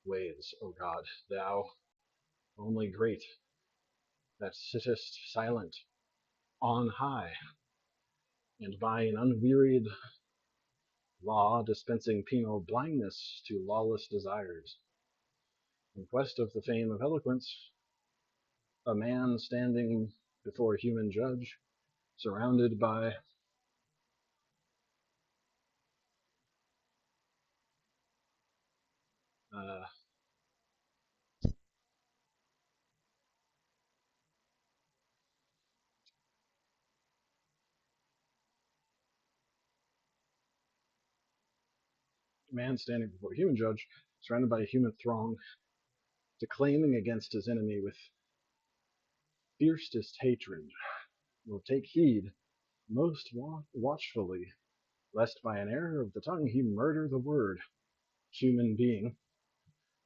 ways, O God, thou only great, that sittest silent on high, and by an unwearied law dispensing penal blindness to lawless desires. In quest of the fame of eloquence, a man standing before a human judge, surrounded by uh, a man standing before a human judge, surrounded by a human throng, declaiming against his enemy with fiercest hatred, will take heed most watchfully, lest by an error of the tongue he murder the word human being,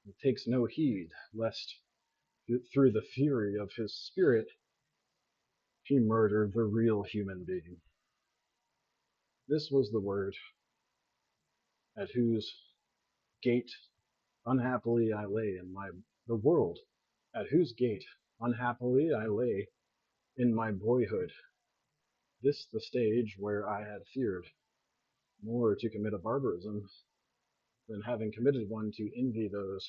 and takes no heed lest through the fury of his spirit he murder the real human being. This was the word at whose gate unhappily I lay in the world, at whose gate unhappily I lay in my boyhood. This the stage where I had feared more to commit a barbarism than having committed one to envy those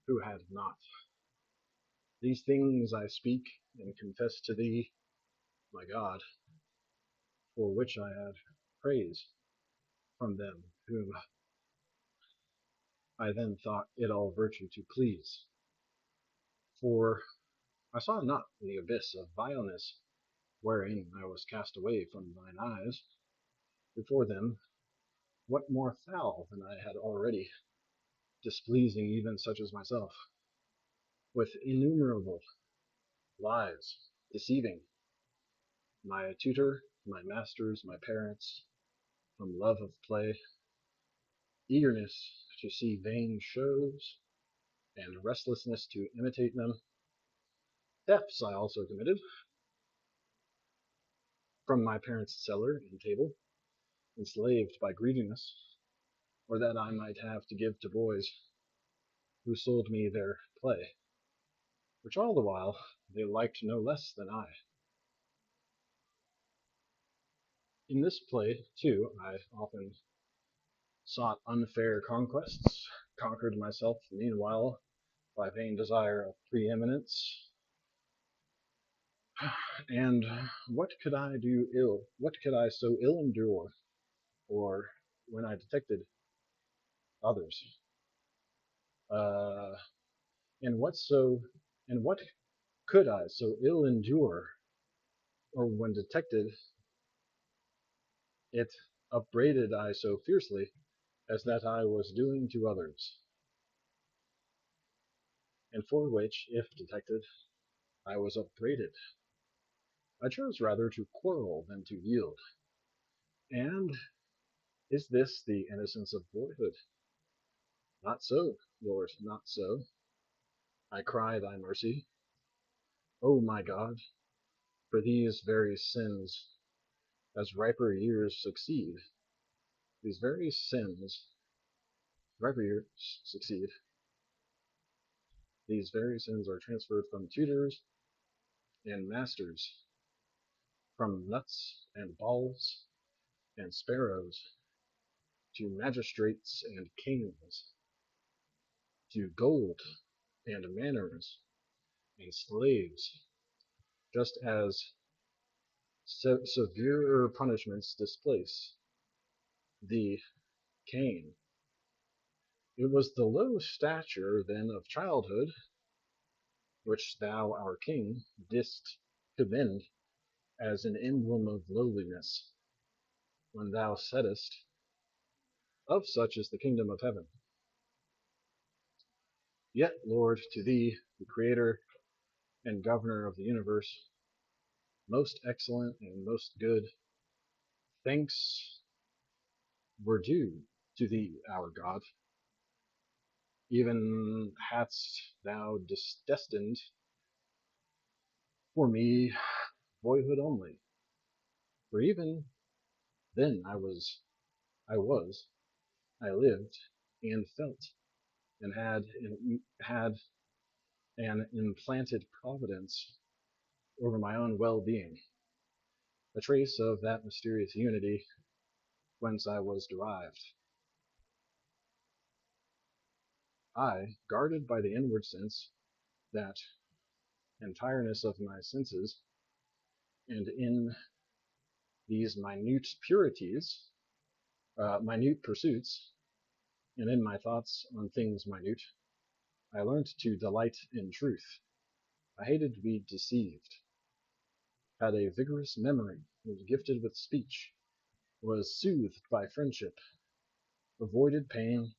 who had not. These things I speak and confess to thee, my God, for which I have praise from them whom I then thought it all virtue to please. For I saw not the abyss of vileness wherein I was cast away from thine eyes. Before them, what more foul than I had already, displeasing even such as myself, with innumerable lies, deceiving my tutor, my masters, my parents, from love of play, eagerness to see vain shows, and restlessness to imitate them. Thefts I also committed from my parents' cellar and table, enslaved by greediness, or that I might have to give to boys who sold me their play, which all the while they liked no less than I. In this play, too, I often sought unfair conquests, conquered myself meanwhile by vain desire of preeminence, And what could I do ill? What could I so ill endure? Or when I detected others? Uh, and what so, and what could I so ill endure? Or when detected it, upbraided I so fiercely as that I was doing to others, and for which, if detected, I was upbraided. I chose rather to quarrel than to yield. And is this the innocence of boyhood? Not so, Lord, not so. I cry thy mercy, O my God, for these very sins, as riper years succeed, these very sins, riper years succeed, these very sins are transferred from tutors and masters, from nuts and balls and sparrows to magistrates and kings, to gold and manors and slaves, just as severer punishments displace the Cain. It was the low stature then of childhood, which thou, our King, didst commend as an emblem of lowliness, when thou saidst, of such is the kingdom of heaven. Yet, Lord, to thee, the Creator and Governor of the universe, most excellent and most good, thanks were due to thee, our God. Even hadst thou destined for me boyhood only, for even then I was, I lived and felt, and had an implanted providence over my own well-being, a trace of that mysterious unity whence I was derived. I, guarded by the inward sense, that entireness of my senses, and in these minute pursuits, and in my thoughts on things minute, I learnt to delight in truth. I hated to be deceived, had a vigorous memory, was gifted with speech, was soothed by friendship, avoided pain,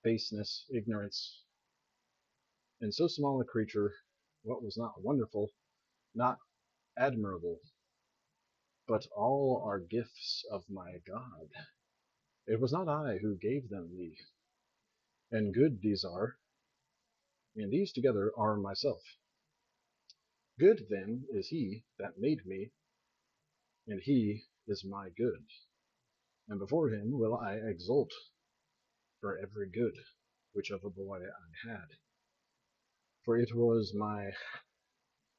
baseness, ignorance. In so small a creature, what was not wonderful, not admirable, but all are gifts of my God. It was not I who gave them thee, and good these are, and these together are myself. Good then is he that made me, and he is my good, and before him will I exult for every good which of a boy I had. For it was my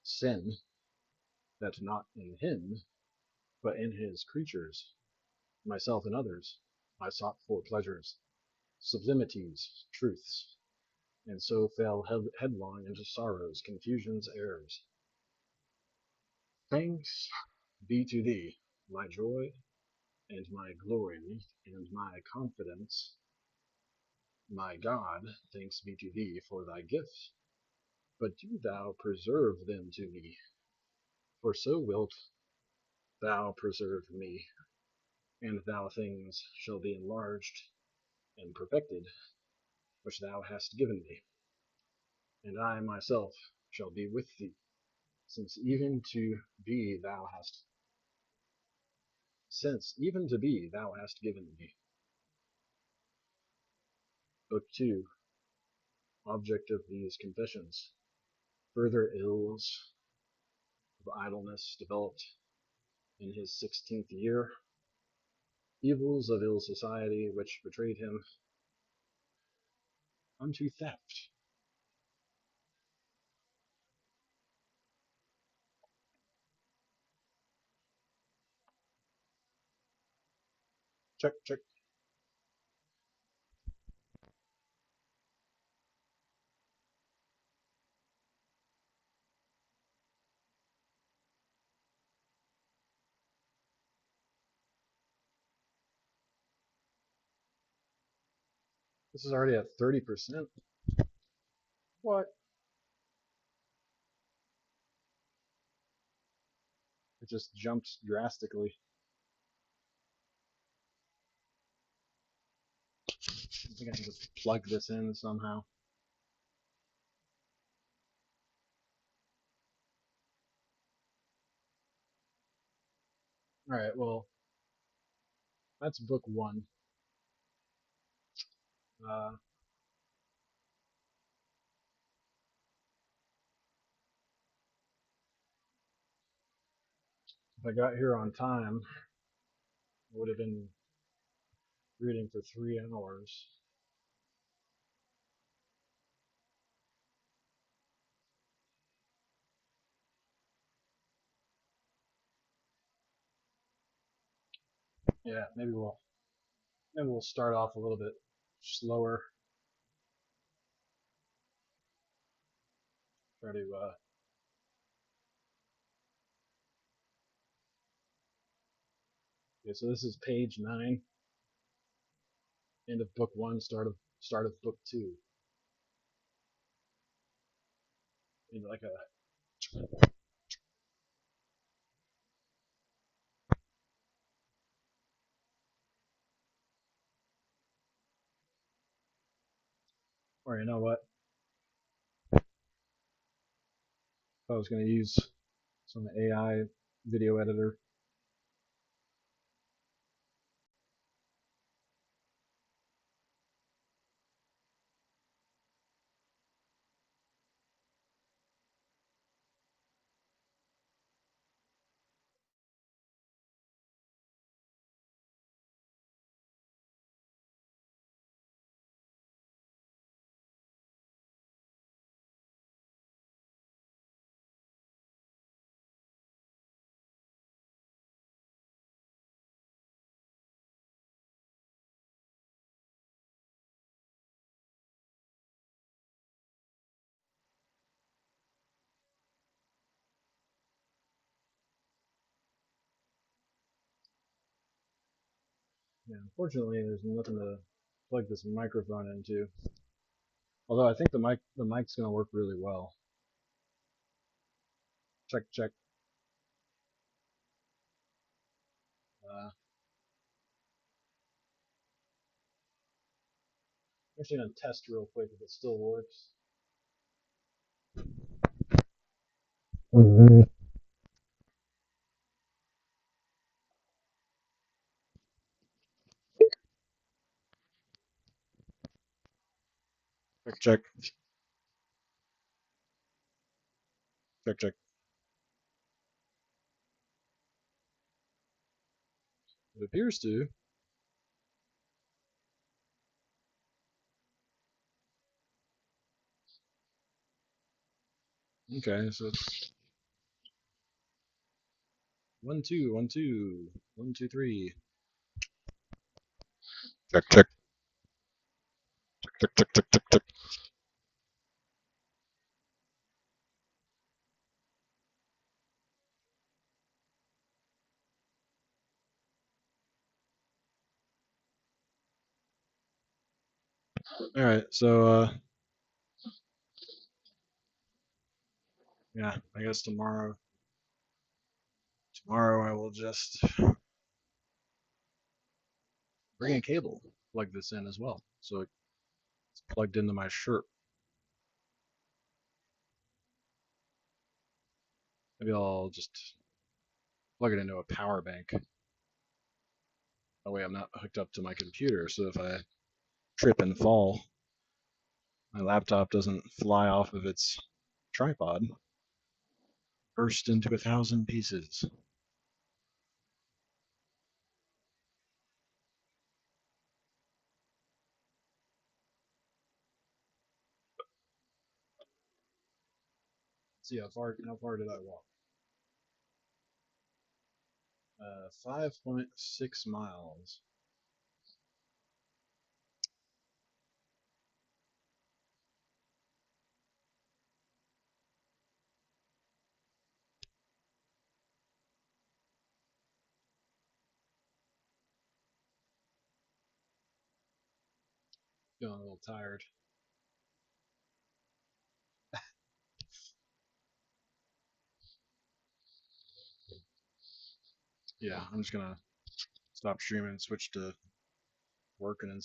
sin that not in him, but in his creatures, myself and others, I sought for pleasures, sublimities, truths, and so fell headlong into sorrows, confusions, errors. Thanks be to thee, my joy and my glory and my confidence, my God, thanks be to thee for thy gifts, but do thou preserve them to me, for so wilt thou preserve me, and thou things shall be enlarged and perfected, which thou hast given me, and I myself shall be with thee, since even to be thou hast given me. Book 2, object of these confessions. Further ills of idleness developed in his 16th year, evils of ill society which betrayed him unto theft. Check, check. This is already at 30%. What? It just jumped drastically. I think I need to plug this in somehow. All right, well, that's book one. Uh, if I got here on time, I would have been reading for 3 hours. Yeah, maybe we'll start off a little bit slower. Try to okay, so this is page 9, end of book one, start of book two. Need like a or you know what? I was gonna use some AI video editor. Yeah, unfortunately, there's nothing to plug this microphone into. Although I think the mic's gonna work really well. Check check. Uh, Actually gonna test real quick if it still works. Check check check check. It appears to. Okay, so it's 1 2 1 2 1 2 3. Check check check check check check check. All right, so yeah, I guess tomorrow I will just bring a cable, plug this in as well, so it's plugged into my shirt. Maybe I'll just plug it into a power bank. That way I'm not hooked up to my computer, so if I trip and fall, my laptop doesn't fly off of its tripod, burst into 1,000 pieces. See how far did I walk? 5.6 miles. Feeling a little tired. Yeah, I'm just gonna stop streaming, switch to working and